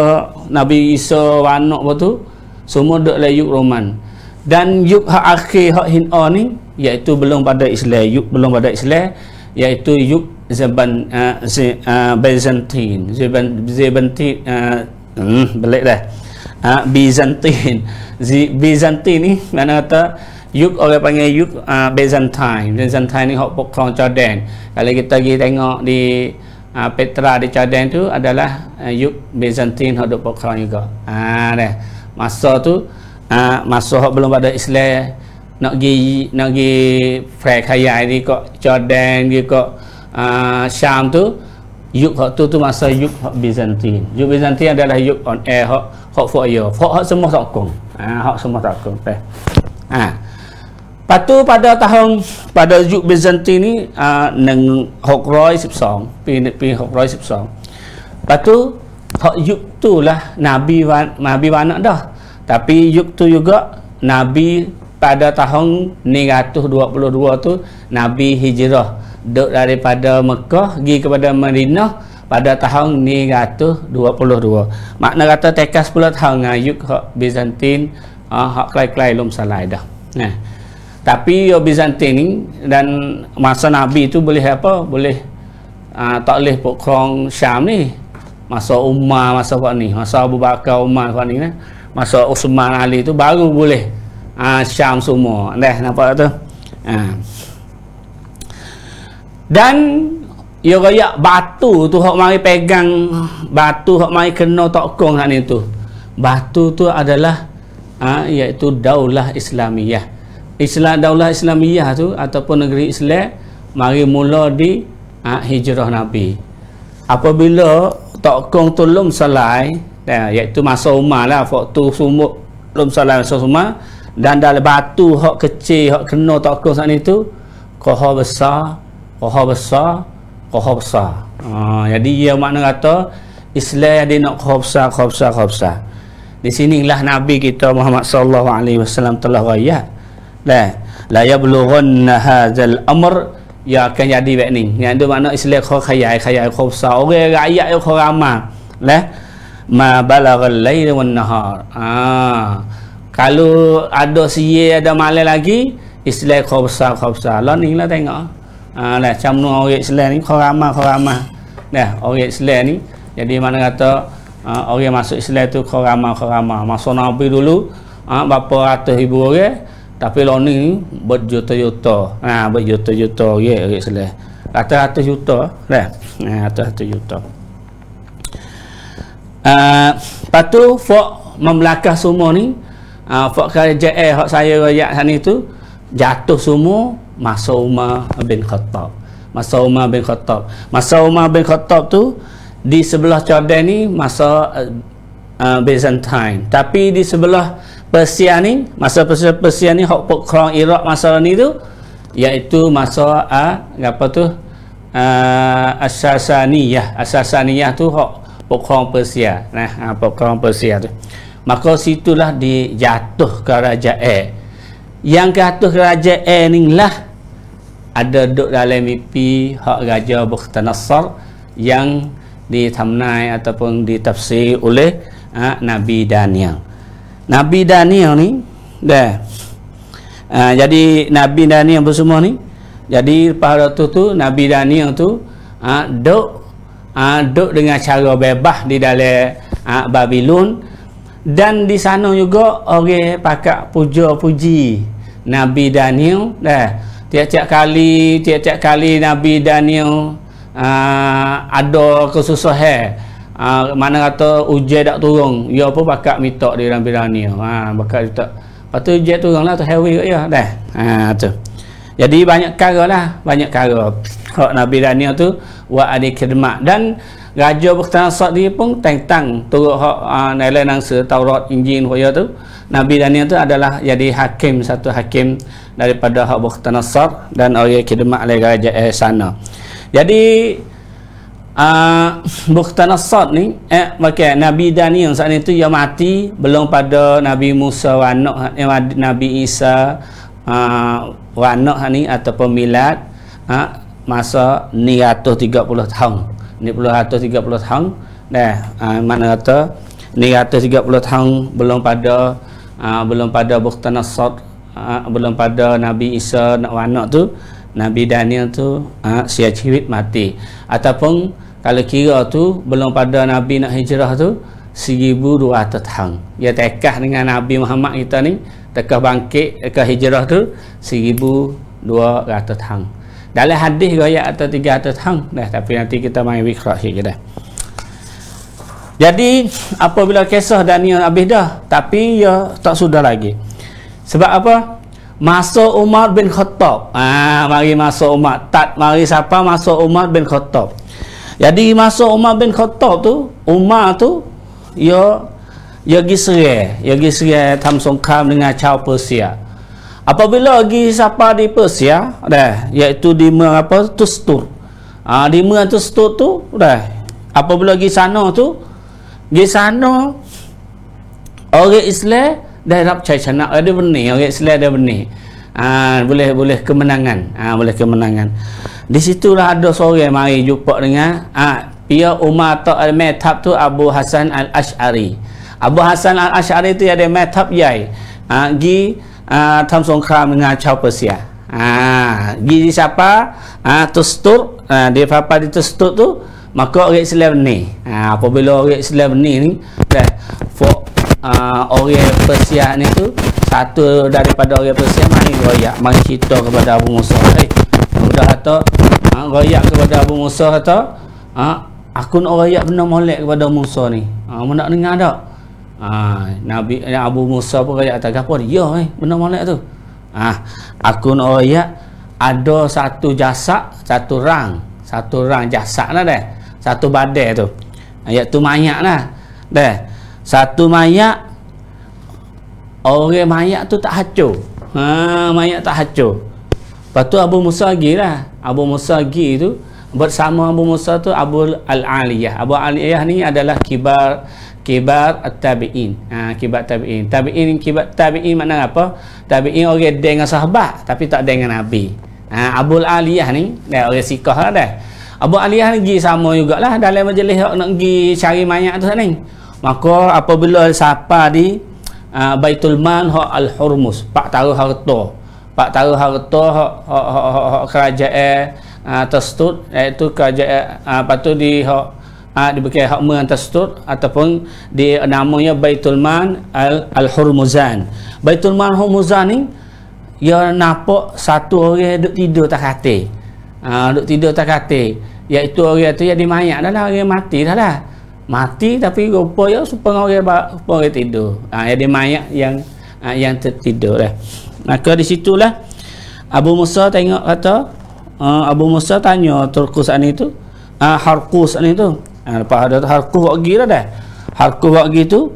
Nabi Isa anak tu semua duk le yuk Roman. Dan yuk hak akhir hak Hin'a ni iaitu belum pada Islam, iaitu yuk Byzantine. Balik dah. Byzantine ni mana kata yuk orang panggil yuk Byzantine ni hak pokrong Jordan. Kalau kita pergi tengok di Petra di Jordan tu adalah yuk Byzantine hak duk pokrong juga. Dah. Masa tu masa hak belum ada Islam, nak pergi frek khayal di kok Jordan di kok Syam tu, yuk hak tu masa yuk hak Byzantine. Yuk Byzantine adalah yuk on air hak foya. Hak semua takung. Hak semua takung. Patu pada yuk Byzantine ni neng 612 pi 612. Patu hak yuk tu lah Nabi anak dah. Tapi yuk tu juga Nabi pada tahun 922 tu Nabi hijrah duduk daripada Mekah pergi kepada Madinah pada tahun 922. Makna kata tekas 10 tahun yuk hak Byzantine hak klai-klai lum salai dah. Tapi Byzantine ni dan masa Nabi tu boleh apa? Boleh tak boleh pokrong Syam ni. Masa Umar, masa apa ni? Masa Abu Bakar, Umar apa ni kan? Masa Uthman, Ali tu baru boleh Syam semua. Nampak tu? Dan ia raya batu tu hak mari pegang batu hak mari kena tokong hak ni tu. Batu tu adalah iaitu Daulah Islamiyah. Daulah Islamiyah tu ataupun negeri Islam mari mula di hijrah Nabi. Apabila tokong tu lum salai, iaitu masa Umar lah, waktu sumuk lum salai masa Umar, dan dalam batu hak kecil hak kena tokong saat ni tu koha besar. Jadi ia makna kata Islam dia nak koha besar. Di sinilah Nabi kita Muhammad sallallahu alaihi wasallam telah raya. La yablughanna hadzal amr, ya akan jadi baik ni. Yang tu makna Islam koha khayal koha besar. Orang rakyat yang koha ramai. Ma balaghal lail wan nahar. Kalau ada siang ada malam lagi, Islam koha besar. Lah ni lah tengok. Macam mana orang Islam ni kau ramah. Orang Islam ni jadi mana kata orang masuk Islam tu kau ramah. Masa Nabi dulu berapa ratus ribu orang, tapi lah ni berjuta-juta. Berjuta-juta orang Islam. Ratus-ratus juta ratus-ratus juta. Lepas tu fok membelakang semua ni, fok kerajaan hak saya rakyat sana tu jatuh semua masa Umar bin Khattab. Masa Umar bin Khattab tu di sebelah Jordan ni masa Byzantine. Tapi di sebelah Persia ni, masa Persia ni hak pokrong Iraq masa ni tu iaitu masa apa tu As-Sasaniyah tu hak pokong Persia. Nah, pokong Persia tu. Maka situlah dijatuh kerajaan. Yang jatuh kerajaan ni lah ada duduk dalam mimpi hak Raja Bukhtanasar yang ditamnai ataupun ditafsir oleh Nabi Daniel. Nabi Daniel ni dah jadi Nabi Daniel bersama ni, jadi pada tu Nabi Daniel tu duduk dengan cara bebas di dalam Babylon, dan di sana juga orang pakai puja-puji Nabi Daniel dah. Tiap-tiap kali Nabi Daniel ada kesusahan, mana kata ujian tak turun, dia pun bakal minta di Nabi Daniel, bakal minta. Lepas tu ujian turun lah, tu heavy ya dah. Tu. Jadi banyak cara hak Nabi Daniel tu buat ada khidmat. Dan Raja Bukhtanasar dia pun tentang turut hak dalam nangsa Taurat, Injil hoya tu. Nabi Daniel tu adalah jadi satu hakim daripada hak Bukhtanasar dan orang khidmat oleh kerajaan sana. Jadi Bukhtanasar ni Nabi Daniel saat itu dia mati belum pada Nabi Musa wa Nabi Isa wa ni ataupun milad masa 130 tahun. Ni 130 tahun dah, mana kata 130 tahun belum pada Bukhtanasar, belum pada Nabi Isa wa tu, Nabi Daniel tu sia cirit mati. Ataupun kalau kira tu belum pada Nabi nak hijrah tu 1200 tahun. Dia tekah dengan Nabi Muhammad kita ni, tekah bangkit, tekah hijrah tu 1200 tahun. Dalam hadis gaya atau 300 tahun dah, tapi nanti kita main wikrah sikit dah. Jadi apabila kisah Daniel habis dah, tapi ya tak sudah lagi. Sebab apa? Masuk Umar bin Khattab. Mari masuk Umar. Mari siapa masuk Umar bin Khattab. Jadi masuk Umar bin Khattab tu, Umar tu ya pergi serai tam songkam dengan Chao Persia. Apabila pergi siapa di Persia dah, iaitu di apa Tustur. Di Tustur tu dah. Apabila pergi sana orang Islam dah nak percaya nak ada benih, orang Islam ada benih. Boleh kemenangan. Boleh kemenangan. Di situlah ada seorang mari jumpa dengan pihak Umar atau al-Madhab tu Abu Hasan al-Ash'ari. Abu Hasan al-Ash'ari tu ada madhab yai. Gi tam songkram dengan Chao Persia. Gi di siapa? Tustur. Dia apa di Tustur tu, maka orang Islam ni. Apabila orang Islam ni dah orang Persia ni tu, satu daripada orang Persia mari cerita kepada Abu Musa. Sudah kata royak kepada Abu Musa, kata aku nak royak benda molek kepada Musa ni. Nak dengar tak? Nabi Abu Musa pun royak kata apa dia benda molek tu. Aku nak royak ada satu jasad, satu rang jasad lah dah. Satu badai tu. Iaitu mayat lah. Dah. Satu mayat, orang mayat tu tak hacur. Mayat tak hacur. Lepas tu Abu Musa pergi lah. Abu Musa pergi tu, bersama Abu Musa tu Abu Al-Aliyah. Abu Al-Aliyah ni adalah kibar at-tabi'in. Kibar tabi'in makna apa? Tabi'in orang dengan sahabat tapi tak dengan Nabi. Abu Al-Aliyah ni dah orang Sikah lah dah. Abu Aliyah ni pergi sama jugalah dalam majlis nak pergi cari mayat tu ni. Maka apabila siapa di Baitul Mal hak Al-Hurmus, pak taruh harta hak kerajaan Tastut, iaitu kerajaan patut di hak diberi hak men Tastut, ataupun di namanya Baitul Mal Al-Hurmuzan. Baitul Mal Hurmuzan ni dia nampak satu orang duduk tidur tak kate. Iaitu orang tu jadi mayat dah lah, orang mati dah lah. Mati tapi rupa ya supaya orang tidur. Jadi mayat yang tertidur dah. Maka di situlah Abu Musa tengok kata, Abu Musa tanya Turkus ni tu, Harkus ni tu. Lepas ada Harkus pergi dah. Harkus pergi tu,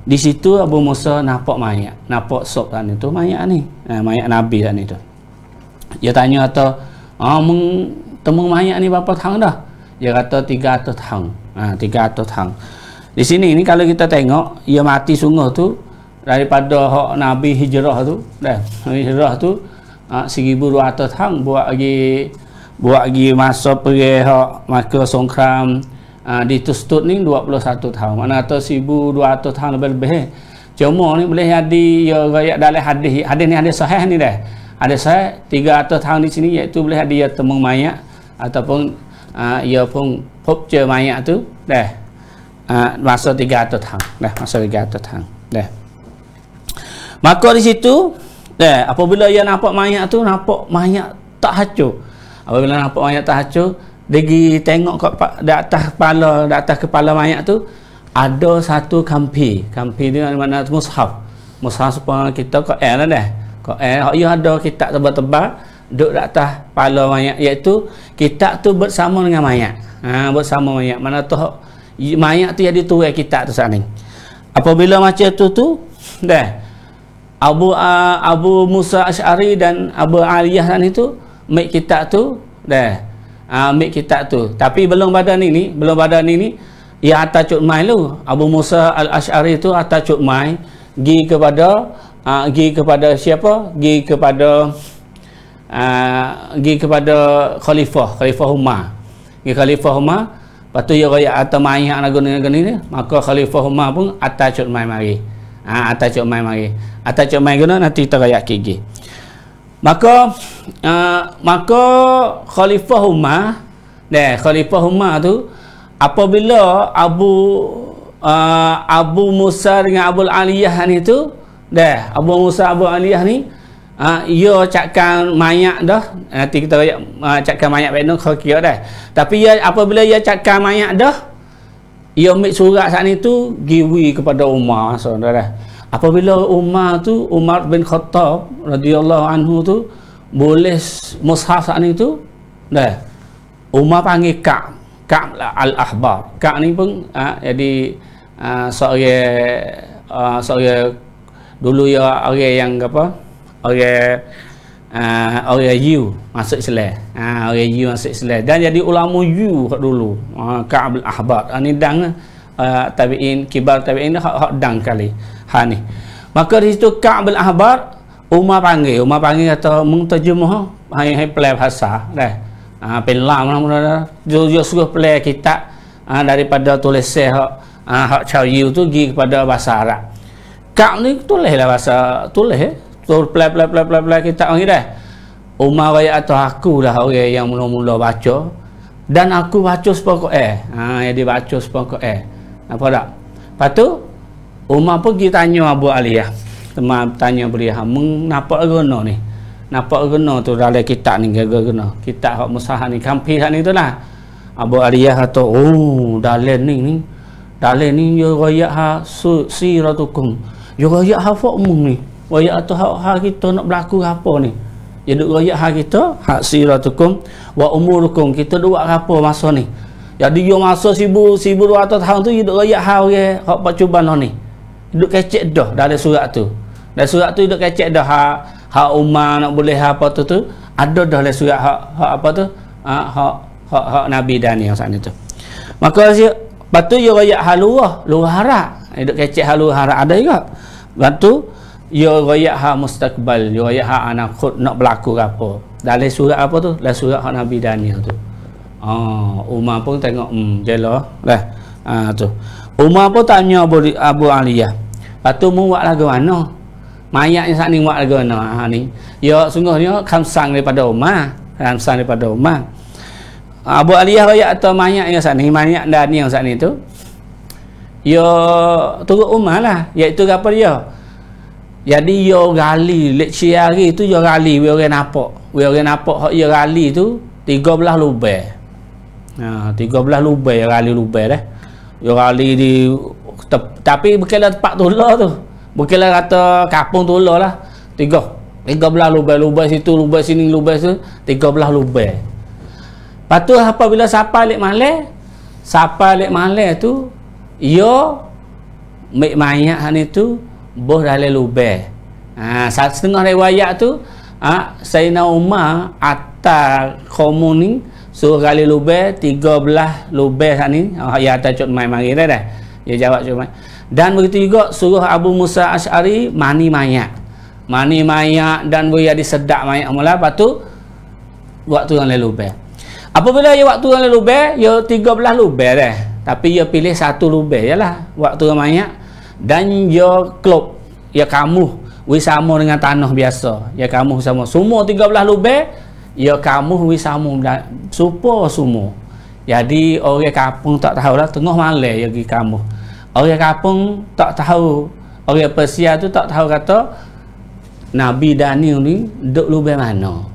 di situ Abu Musa nampak mayat, nampak sok tadi tu mayat ni. Mayat Nabi tadi tu. Dia tanya kata, temung mayat ni berapa tahun dah? Dia kata 300 tahun. 300 tahun. Di sini ni kalau kita tengok ia mati sungguh tu daripada hak Nabi hijrah tu, dah. Hijrah tu 1200 tahun buat lagi masa pergi hak Makkah Songkram di Tustut ni 21 tahun. Mana kata 1200 tahun lebih. Cuma ni boleh jadi ya gaya dalam hadis ni hadis sahih ni dah. Hadis sahih 300 tahun di sini iaitu boleh dia temung mayat ataupun ia pun pupce mayat tu dah. Masa 300 tahun. Dah masa 300 tahun. Dah. Maka di situ dah apabila ia nampak mayat tu nampak mayat tak hancur. Apabila nampak mayat tak hancur, dia pergi tengok di atas kepala mayat tu ada satu kampi. Kampi ni mana mushaf. Mushaf supaya kita Quran lah dah. Quran ia ada kitab tebal-tebal duduk di atas kepala mayat, iaitu kitab tu bersama dengan mayat. Bersama mayat. Mana tu mayat tu jadi tuai kitab tu saat ni. Apabila macam tu dah Abu Musa Asy'ari dan Abu Aliyah dan itu make kitab tu dah. Make kitab tu. Tapi belum pada ni ia atas cuk mai lu. Abu Musa Al-Asy'ari tu atas cuk mai gi kepada siapa? Gi kepada Khalifah Umar. Gi Khalifah Umar. Lepas tu ia raya atas mayat lagu-lagu ni, maka Khalifah Umar pun atas cuk mai mari. Atas cuk mai mari. Atas cuk mai guna nanti kita raya gigi. Maka Khalifah Umar tu apabila Abu Musa dengan Abu Aliyah ni tu dah Abu Musa Abu Aliyah ni ia cakkan mayat dah, nanti kita cakkan mayat benar kira dah. Tapi apabila ia cakkan mayat dah, ia ambil surat saat ni tu giwi kepada Umar saudara. Apabila Umar bin Khattab radhiyallahu anhu tu boleh mushaf saat ni tu dah, Umar panggil Ka'b al-Ahbar. Ka'b ni pun jadi seorang dulu ya orang yang apa? Orang Yu masuk Islam. Orang Yu masuk Islam dan jadi ulama Yu dulu. Ka'b al-Ahbar. Ni dang tabi'in, kibar tabi'in hak dang kali. Ni. Maka di situ Ka'b al-Ahbar Umar panggil kata mengterjemah hai pelai bahasa dah. Pelam dia suruh pelai kitab daripada tulisan hak Chow Yu tu pergi kepada bahasa Arab. Ka'b ni tulislah bahasa tulis pelai kitab ni dah. Umar raya atau aku lah orang yang mula-mula baca dan aku baca sepuluh dia baca sepuluh apa tak. Lepas tu Umar pergi tanya Abu Aliyah, teman tanya beliau, nampak guna ni, nampak guna tu dalam kitab ni, guna kitab hak mushaf ni, kampi hak ni tu lah. Abu Aliyah kata, dalam ni yo royak ha siratukum, yo royak ha fakmum ni, royak tu hak kita nak berlaku apa ni, dia duk royak hak kita hak siratukum wa umurukum, kita duk buat apa masa ni. Jadi yo masa 1200 tahun tu dia duk royak hak percubaan ni. Duk kecek dah dari surat tu. Dari surat tu duk kecek dah hak Umar nak boleh apa tu ada dah dalam surat hak apa tu? Hak Nabi Daniel saat itu. Maka lepas tu dia royak haluah, luar harap. Duk kecek haluah harap ada juga. Lepas tu dia royak hak mustaqbal, dia royak hak anak nak berlaku apa. Dalam surat apa tu? Dalam surat hak Nabi Daniel tu. Umar pun tengok jelah lah. Tu. Umar pun tanya Abu Aliyah. Lepas tu mu buat lagu mana? Mayat yang saat ni buat lagu mana? Ni. Ya sungguhnya khamsang daripada Umar. Abu Aliyah raya atau mayat yang saat ni, mayat Daniel saat ni tu. Ya turut Umar lah. Iaitu apa dia? Jadi ya gali, lekci hari tu ya gali, we orang nampak hak ya gali tu 13 lubang. 13 lubang ya gali lubang dah. Ya gali di tapi bukanlah tempat tular tu, bukanlah kata kapung tular lah. 13 lubang situ, lubang sini, lubang tu 13 lubang. Lepas tu apabila sampai lek malai tu ia mek mayat ni tu boh dalam lubang. Setengah riwayat tu Sayyidina Umar atas komun ni suruh gali lubang 13 lubang sat ni. Ya atas cut mai mari dah. Dia jawab cut mai. Dan begitu juga suruh Abu Musa Asy'ari mani mayat. Mani mayat dan boleh disedak mayat mula. Lepas tu waktu yang lubang. Apabila ia waktu yang lubang, ia 13 lubang dah. Tapi ia pilih satu lubang jelah waktu mayat dan ia klop, ia kamuh wi sama dengan tanah biasa. Ia kamuh sama. Semua 13 lubang ia kamuh wi sama supo semua. Jadi orang kampung tak tahulah tengah malam ia pergi kamuh. Orang kampung tak tahu, orang Persia tu tak tahu kata Nabi Daniel ni duduk lubang mana.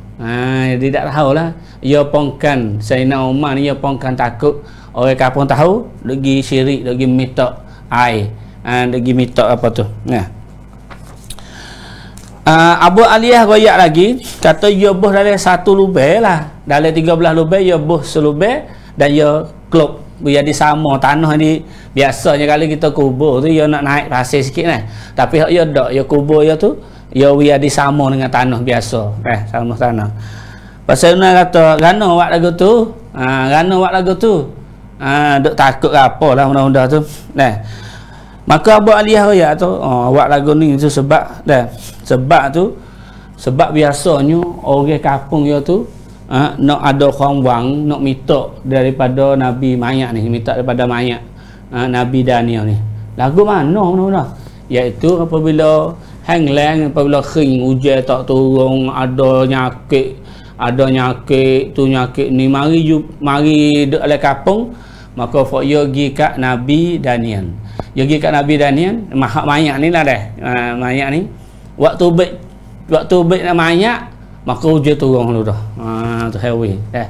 Dia tak tahulah. Ia pongkan Sayyidina Umar ni, ia pongkan takut orang kampung tahu, pergi syirik, pergi minta air, pergi minta apa tu. Abu Aliyah royak lagi kata ia buh dalam satu lubang lah, dalam 13 lubang ia buh selubang dan ia klop jadi sama tanah ni. Biasanya kalau kita kubur tu ia nak naik pasir sikit kan, tapi ia tak, ia kubur ia tu ia jadi sama dengan tanah biasa, sama tanah. Pasal nak kata gana buat lagu tu, gana buat lagu tu, duk takut apa lah benda-benda tu. Maka Abu Aliyah royak tu buat lagu ni tu sebab sebab biasanya orang kampung dia tu nak ada orang wang, nak minta daripada Nabi mayat ni, minta daripada mayat Nabi Daniel ni. Lagu mana? Iaitu apabila hanglang, apabila kering, hujan tak turun, ada nyakit tu nyakit ni, mari duk dalam kampung, maka fok yo gi kat Nabi Daniel. Yo gi kat Nabi Daniel, mayat ni lah dah. Mayat ni waktu baik nak mayat, maka hujan turun dulu dah. Tu heavy dah.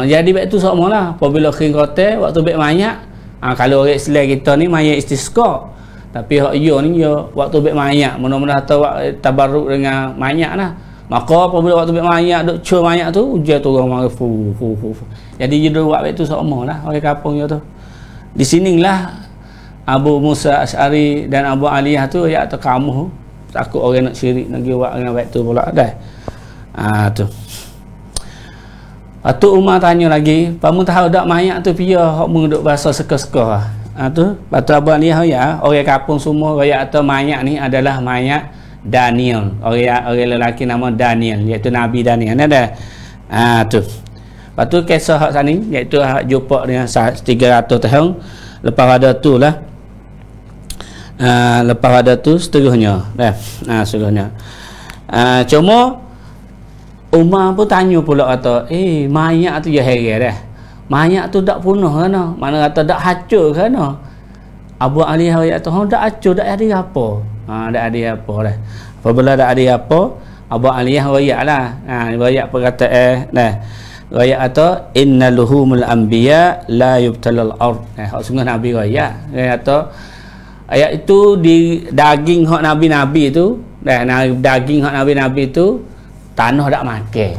Jadi baik tu sama lah. Apabila kering kote, waktu baik mayat, kalau orang Islam kita ni mayat istisqa. Tapi hak yo ni yo waktu baik mayat, mudah-mudahan tabarruk dengan mayat lah. Maka apabila waktu baik mayat duk cur mayat tu, hujan turun mari fu. Jadi dia buat baik tu sama lah orang kampung yo tu. Di sinilah Abu Musa Asy'ari dan Abu Aliyah tu ya tu kamu takut orang nak syirik nak buat dengan baik tu pula dah. Tu. Atu Umar tanya lagi, "Pamu tahu dak mayat tu pia hok menguduk bahasa seka-seka?" Tu, patu Abu Aliyah ya, orang kampung semua royak atau mayat ni adalah mayat Daniel. Orang lelaki nama Daniel, iaitu Nabi Daniel. Ada. Tu. Lepas tu kisah hak sani iaitu hak jumpa dengan 300 tahun lepas ada tu lah. Lepas ada tu seterusnya dah. Seterusnya. Cuma Umar pun tanya pula kata, mayat tu ya heran dah. Mayat tu tak punah kana? Mana kata tak hancur kana? Abu Aliyah kata, tak hancur, tak ada apa. Tak ada apa dah. Apabila tak ada apa, Abu Aliyah royaklah. Royak perkataan dah. Royak kata innaluhumul anbiya la yubtalal ard. Hak sungguh Nabi royak. Dia kata ayat itu di daging hak nabi-nabi tu, daging hak nabi-nabi tu tanah tak makan.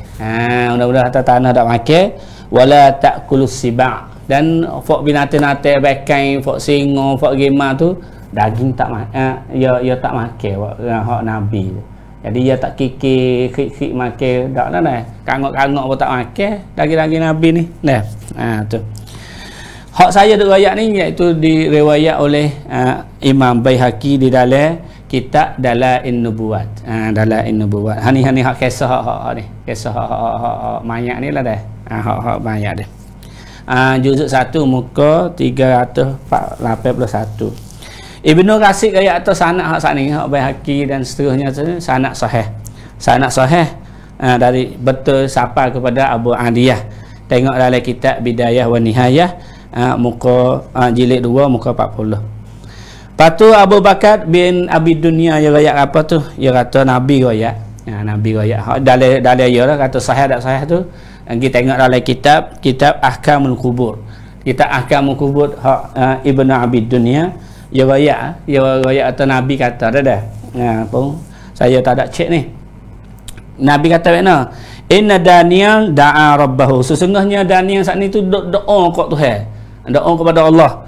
Mudah-mudahan tanah tak makan, wala takulus siba. Dan fok binatang-binatang bekai, fok singa, fok gema tu daging tak makan, ia tak makan hak nabi. Jadi dia tak kikir, khik makan, tak dah. Kangok-kangok pun tak makan daging-daging nabi ni. Tu. Hak saya duk riwayat ni iaitu diriwayat oleh Imam Baihaqi di dalam kitab Dalailun Nubuwat. Dalailun Nubuwat. Hani hak kisah hak ni. Kisah hak mayat ni lah dah. Hak mayat dia. Juzuk 1 muka 381. Ibnu Rasid ayat atas sanad hak sani, hak Baihaqi dan seterusnya tu sanad sahih. Sanad sahih dari betul sampai kepada Abu Aliyah. Tengok dalam kitab Bidayah wa Nihayah muka jilid 2 muka 40. Patu Abu Bakar bin Abi Dunya dia royak apa tu? Dia kata Nabi royak. Nabi royak. Dalam dia lah kata sahih tak sahih tu. Kita tengok dalam kitab Ahkamul Qubur. Kitab Ahkamul Qubur hak Ibnu Abi Dunya dia royak atau Nabi kata dah. Pun saya tak ada cek ni. Nabi kata mana? Inna Daniel da'a rabbahu. Sesungguhnya Daniel saat ni tu doa kat Tuhan. Doa kepada Allah.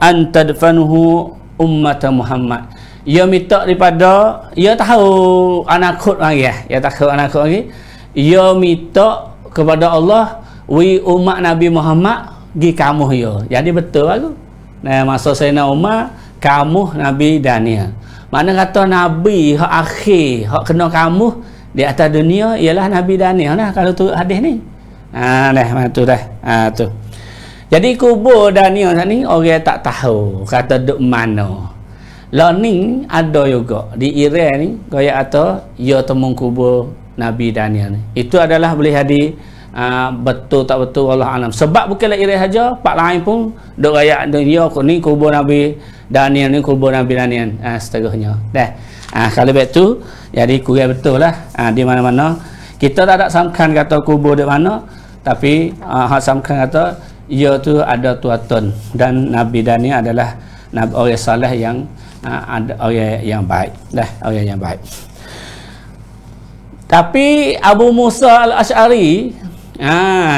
Antadfanuhu ummat Muhammad. Ia minta daripada, ia tahu anak khut lagi. Ia tahu anak khut lagi. Ia minta kepada Allah wi umat Nabi Muhammad gi kamuh yo. Jadi betul aku. Nah, masa Sayyidina Umar kamuh Nabi Daniel. Mana kata Nabi hak akhir, hak kena kamuh di atas dunia ialah Nabi Daniel lah kalau tu hadis ni. Dah tu dah. Tu. Jadi kubur Daniel ni orang tak tahu kata duk mana. Learning ada juga di Iran ni gaya atau ya temu kubur Nabi Daniel ni. Itu adalah boleh jadi betul tak betul Allah alam. Sebab bukanlah Iran saja, pak lain pun duk gaya dia ni kubur Nabi Daniel ni kubur Nabi Daniel. Seterusnya. Dah. Kalau betul jadi kurang betul lah. Di mana-mana kita tak ada sangkan kata kubur di mana, tapi hak sangkan kata ia tu ada tuatun, dan Nabi Daniel adalah Nabi orang saleh yang ada orang yang baik. Dah, orang yang baik. Tapi Abu Musa Al-Asy'ari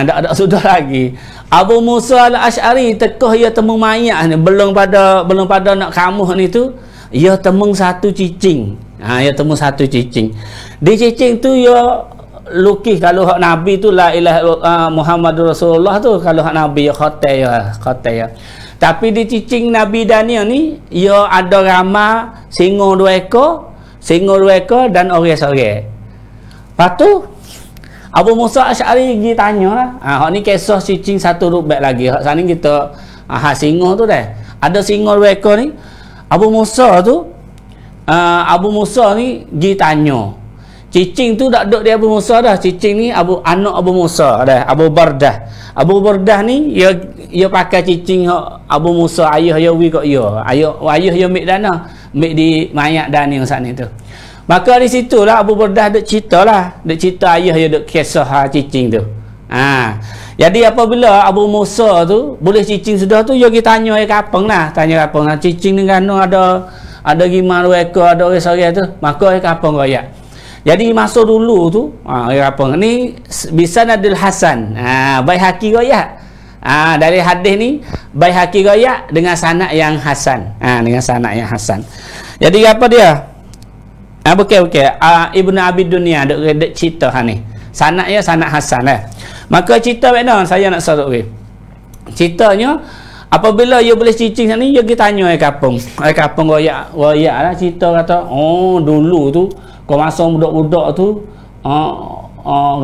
tak sudah lagi. Abu Musa Al-Asy'ari tekoh ia temu mayat ni belum pada nak kamuh ni tu, ia temu satu cicing. Ia temu satu cicing. Di cicing tu ia lukis kalau hak Nabi tu la ilaha Muhammadur Rasulullah tu, kalau hak Nabi ya khatai ya. Tapi di cicing Nabi Daniel ni ia ada ramah singa 2 ekor dan orang seorang. Lepas tu Abu Musa Asy'ari pergi tanya lah. Hak ni kisah cicing satu rubek lagi. Hak sana kita singa tu dah. Ada singa 2 ekor ni. Abu Musa ni pergi tanya. Cicing tu tak duduk di Abu Musa dah. Cicing ni anak Abu Musa dah, Abu Bardah. Abu Bardah ni ia pakai cicing Abu Musa, ayah dia wi kat ia. Ayah dia mik dana, mik di mayat Daniel sana tu. Maka di situlah Abu Bardah duk ceritalah, duk cerita ayah dia duk kisah cicing tu. Jadi apabila Abu Musa tu boleh cicing sudah tu, dia pergi tanya kapang lah, cicing ni kan ada gimana 2 ekor, ada orang seorang tu. Maka kapang royak. Jadi masa dulu tu apa ni Bisanadil Hasan, Baihaqi royak. Dari hadis ni Baihaqi royak dengan sanad yang hasan. Dengan sanad yang hasan. Jadi apa dia? Bukan. Ibnu Abi Dunya dek cerita ni. Sanadnya sanad hasan lah. Maka cerita mana saya nak sorok we. Ceritanya apabila ia boleh cicing ni, dia pergi tanya kapung. Kapung royak lah cerita kata, dulu tu kau masa budak-budak tu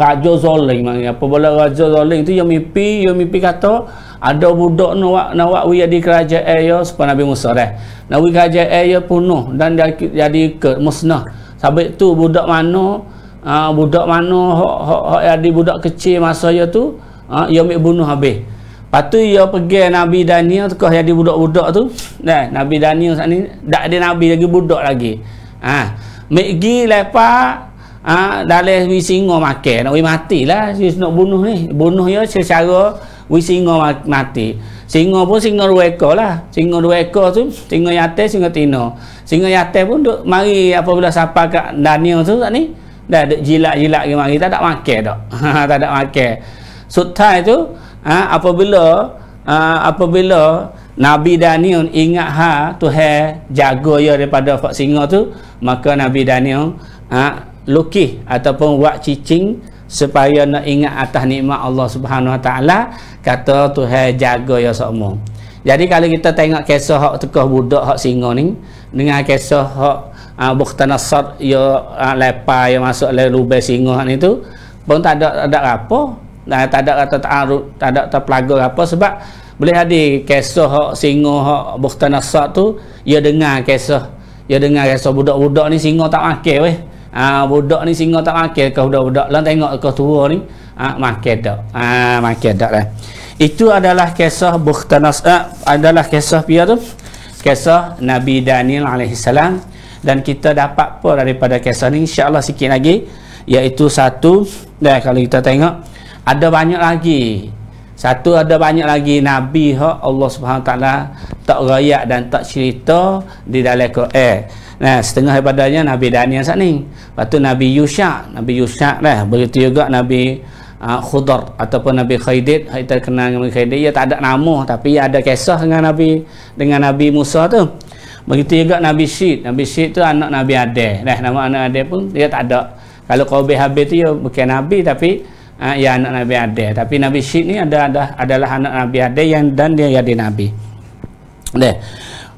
Raja Zoling, apabila Raja Zoling tu dia mimpi kata ada budak nak wi di kerajaan dia supaya Nabi Musa dah. Nak wi kerajaan dia penuh dan jadi ke musnah. Sampai tu budak mana hok jadi budak kecil masa dia tu dia ambil bunuh habis. Lepas tu dia pergi Nabi Daniel tu jadi budak-budak tu. Dah Nabi Daniel saat ni tak ada nabi lagi, budak lagi. Megi lepas dalam wi singa makan, nak wi matilah si nak bunuh ni. Bunuh dia secara wi singa mati. Singa pun singa 2 ekor lah. Singa 2 ekor tu, singa yatim, singa tino. Singa yatim pun duk mari apabila sampai kat Daniel tu kat ni, dah duk jilat-jilat ke mari, tak ada makan dak. Tak ada makan. Sutai tu apabila Nabi Daniel ingat Tuhan jaga dia daripada fak singa tu, maka Nabi Daniel lukis ataupun buat cicing supaya nak ingat atas nikmat Allah Subhanahu Wa Taala, kata Tuhan jaga dia semua. Jadi kalau kita tengok kisah hak tekah budak hak singa ni dengan kisah hak Bukhtanasar ya lepas yang masuk le lubang singa ni tu pun tak ada apa. Tak ada kata tak ada terpelaga apa, sebab boleh ada kisah hak singa hak Bukhtanasar tu dia dengar kisah budak-budak ni singa tak makan weh. Budak ni singa tak makan ke budak-budak lan tengok ke tua ni makan dak. Makan dak lah. Itu adalah kisah Bukhtanasar, adalah kisah dia tu, kisah Nabi Daniel alaihi salam. Dan kita dapat apa daripada kisah ni insya-Allah sikit lagi, iaitu satu, dah kalau kita tengok ada banyak lagi. Satu, ada banyak lagi nabi hak Allah Subhanahu Wa Taala tak rayak dan tak cerita di dalam Quran. Nah, setengah daripadanya Nabi Daniel saat ni. Lepas tu Nabi Yusha dah. Begitu juga Nabi Khudar ataupun Nabi Khidir. Kita kenal Nabi Khidir, dia tak ada nama tapi ada kisah dengan Nabi Musa tu. Begitu juga Nabi Syed. Nabi Syed tu anak Nabi Adam. Nama anak Adam pun dia tak ada. Kalau Qabil Habil tu dia bukan nabi tapi ya anak Nabi Adam. Tapi Nabi Syed ni adalah anak Nabi Adam dan dia jadi nabi.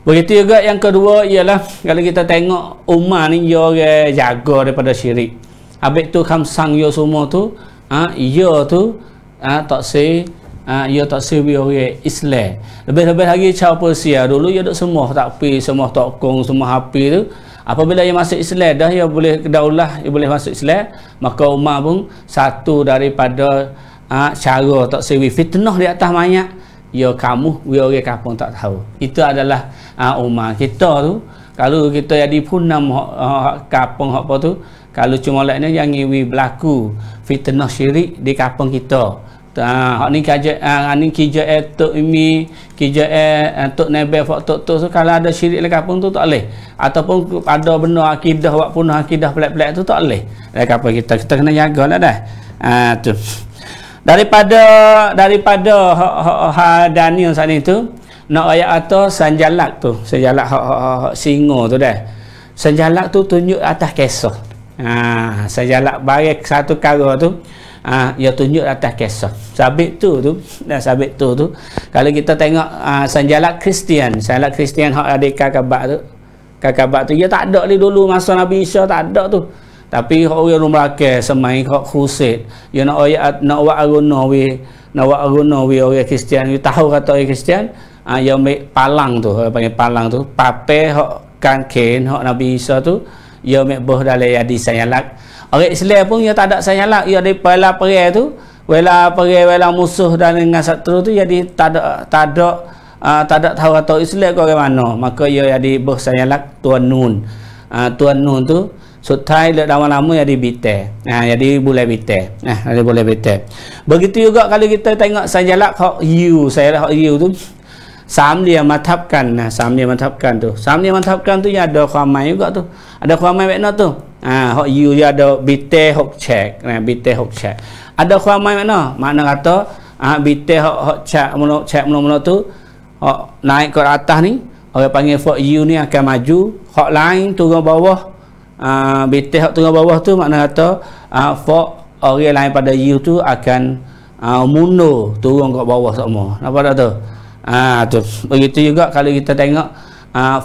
Begitu juga yang kedua ialah kalau kita tengok Umar ni dia orang jaga daripada syirik. Habis tu khamsang yo semua tu ia tu tak se orang Islam. Lebih-lebih lagi cara Persia dulu dia duk semua takbir, semua tokong, semua hapi tu. Apabila dia masuk Islam dah, dia boleh kedaulah, dia boleh masuk Islam, maka Umar pun satu daripada cara tak sewi fitnah di atas mayat, ya kamu orang kampung tak tahu. Itu adalah Umar. Kita tu kalau kita jadi punam kampung apa tu, kalau cuma lainnya yang ngiwi berlaku fitnah syirik di kampung kita. Hak ni kerja tok imi kerja tok nebel fak tok tu kalau ada syirik di kampung tu tak boleh, ataupun ada benda akidah buat punah akidah pelik-pelik tu tak boleh di kampung kita kena jagalah dah. Tu daripada Daniel saat itu nak ayat atau sanjalak hak singo tu dah. Sanjalak tu tunjuk atas kisah. Sanjalak bagi satu perkara tu ia tunjuk atas kisah. Sabit tu kalau kita tengok sanjalak Kristian hak ada kakabak tu dia tak ada ni dulu masa Nabi Isa tak ada tu. Tapi orang Melaka semai hak khusyid dia nak buat aguna orang Kristian, dia tahu kata orang Kristian dia ambil palang tu, panggil palang tu pape hak kangken hak Nabi Isa tu dia ambil boh dalam jadi sanjalak. Orang Islam pun dia tak ada sanjalak, dia ada pala perang tu, wala musuh dan dengan satu tu jadi tak ada tahu atau Islam ke orang mana, maka dia jadi boh sanjalak Tuan Nun. Tuan Nun tu sutai lama-lama jadi bite. Jadi boleh bite. Jadi boleh bite. Begitu juga kalau kita tengok sanjalak hak you tu Samlia mathabkan tu. Samlia mathabkan tu ya ada khamai juga tu. Ada khamai makna tu. Hak you dia ada bite hok check. Bite hok check. Ada khamai makna kata bite hok check mula tu hak naik ke atas ni orang panggil for you ni akan maju, hak lain turun bawah. Bite hak turun bawah tu makna kata for orang lain pada you tu akan mundur turun ke bawah semua. Nampak tak tu? Tu begitu juga kalau kita tengok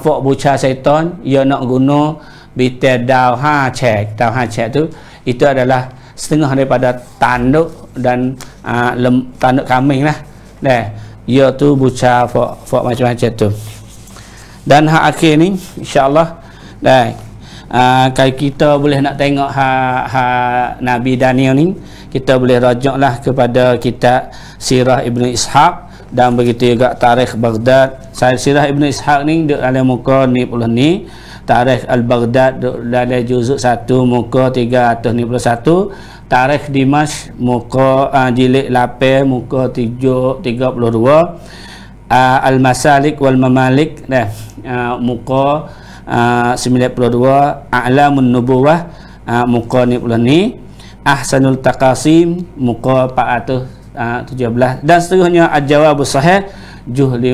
fok buca syaitan ia nak guna bite dau ha cek tu, itu adalah setengah daripada tanduk dan tanduk kambing lah. Ia tu buca fok macam-macam tu. Dan hak akhir ni insya-Allah kalau kita boleh nak tengok Nabi Daniel ni, kita boleh rajuklah kepada kitab Sirah Ibnu Ishaq. Dan begitu juga tarikh Baghdad. Sirah Ibnu Ishaq ni duduk dalam muka 90 ni. Tarikh Al-Baghdad duduk dalam juzuk 1 muka 361. Tarikh Dimash muka jilid 8 muka 32. Al-Masalik wal Mamalik muka 92. A'lamun Nubuwah muka 90 ni. Ahsanul Taqasim muka 417 dan seterusnya. Al-Jawabus Sahih juh 5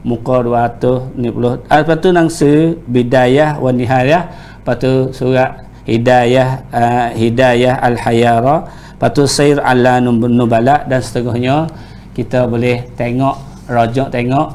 muka 290. Lepas tu nangsa Bidayah wa Nihayah, lepas tu surat Hidayah Al-Hayara, lepas tu Sair Al-Nubala dan seterusnya. Kita boleh rujuk tengok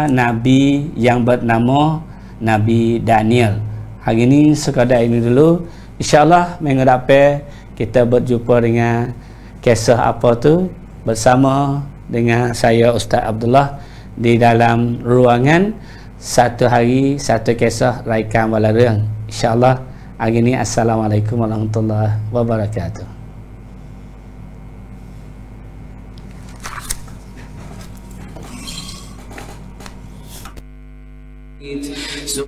Nabi yang bernama Nabi Daniel. Hari ini sekadar ini dulu. InsyaAllah minggu depan kita berjumpa dengan kisah apa tu bersama dengan saya Ustaz Abdullah di dalam ruangan satu hari satu kisah raikan walarang. InsyaAllah hari ini. Assalamualaikum warahmatullahi wabarakatuh. So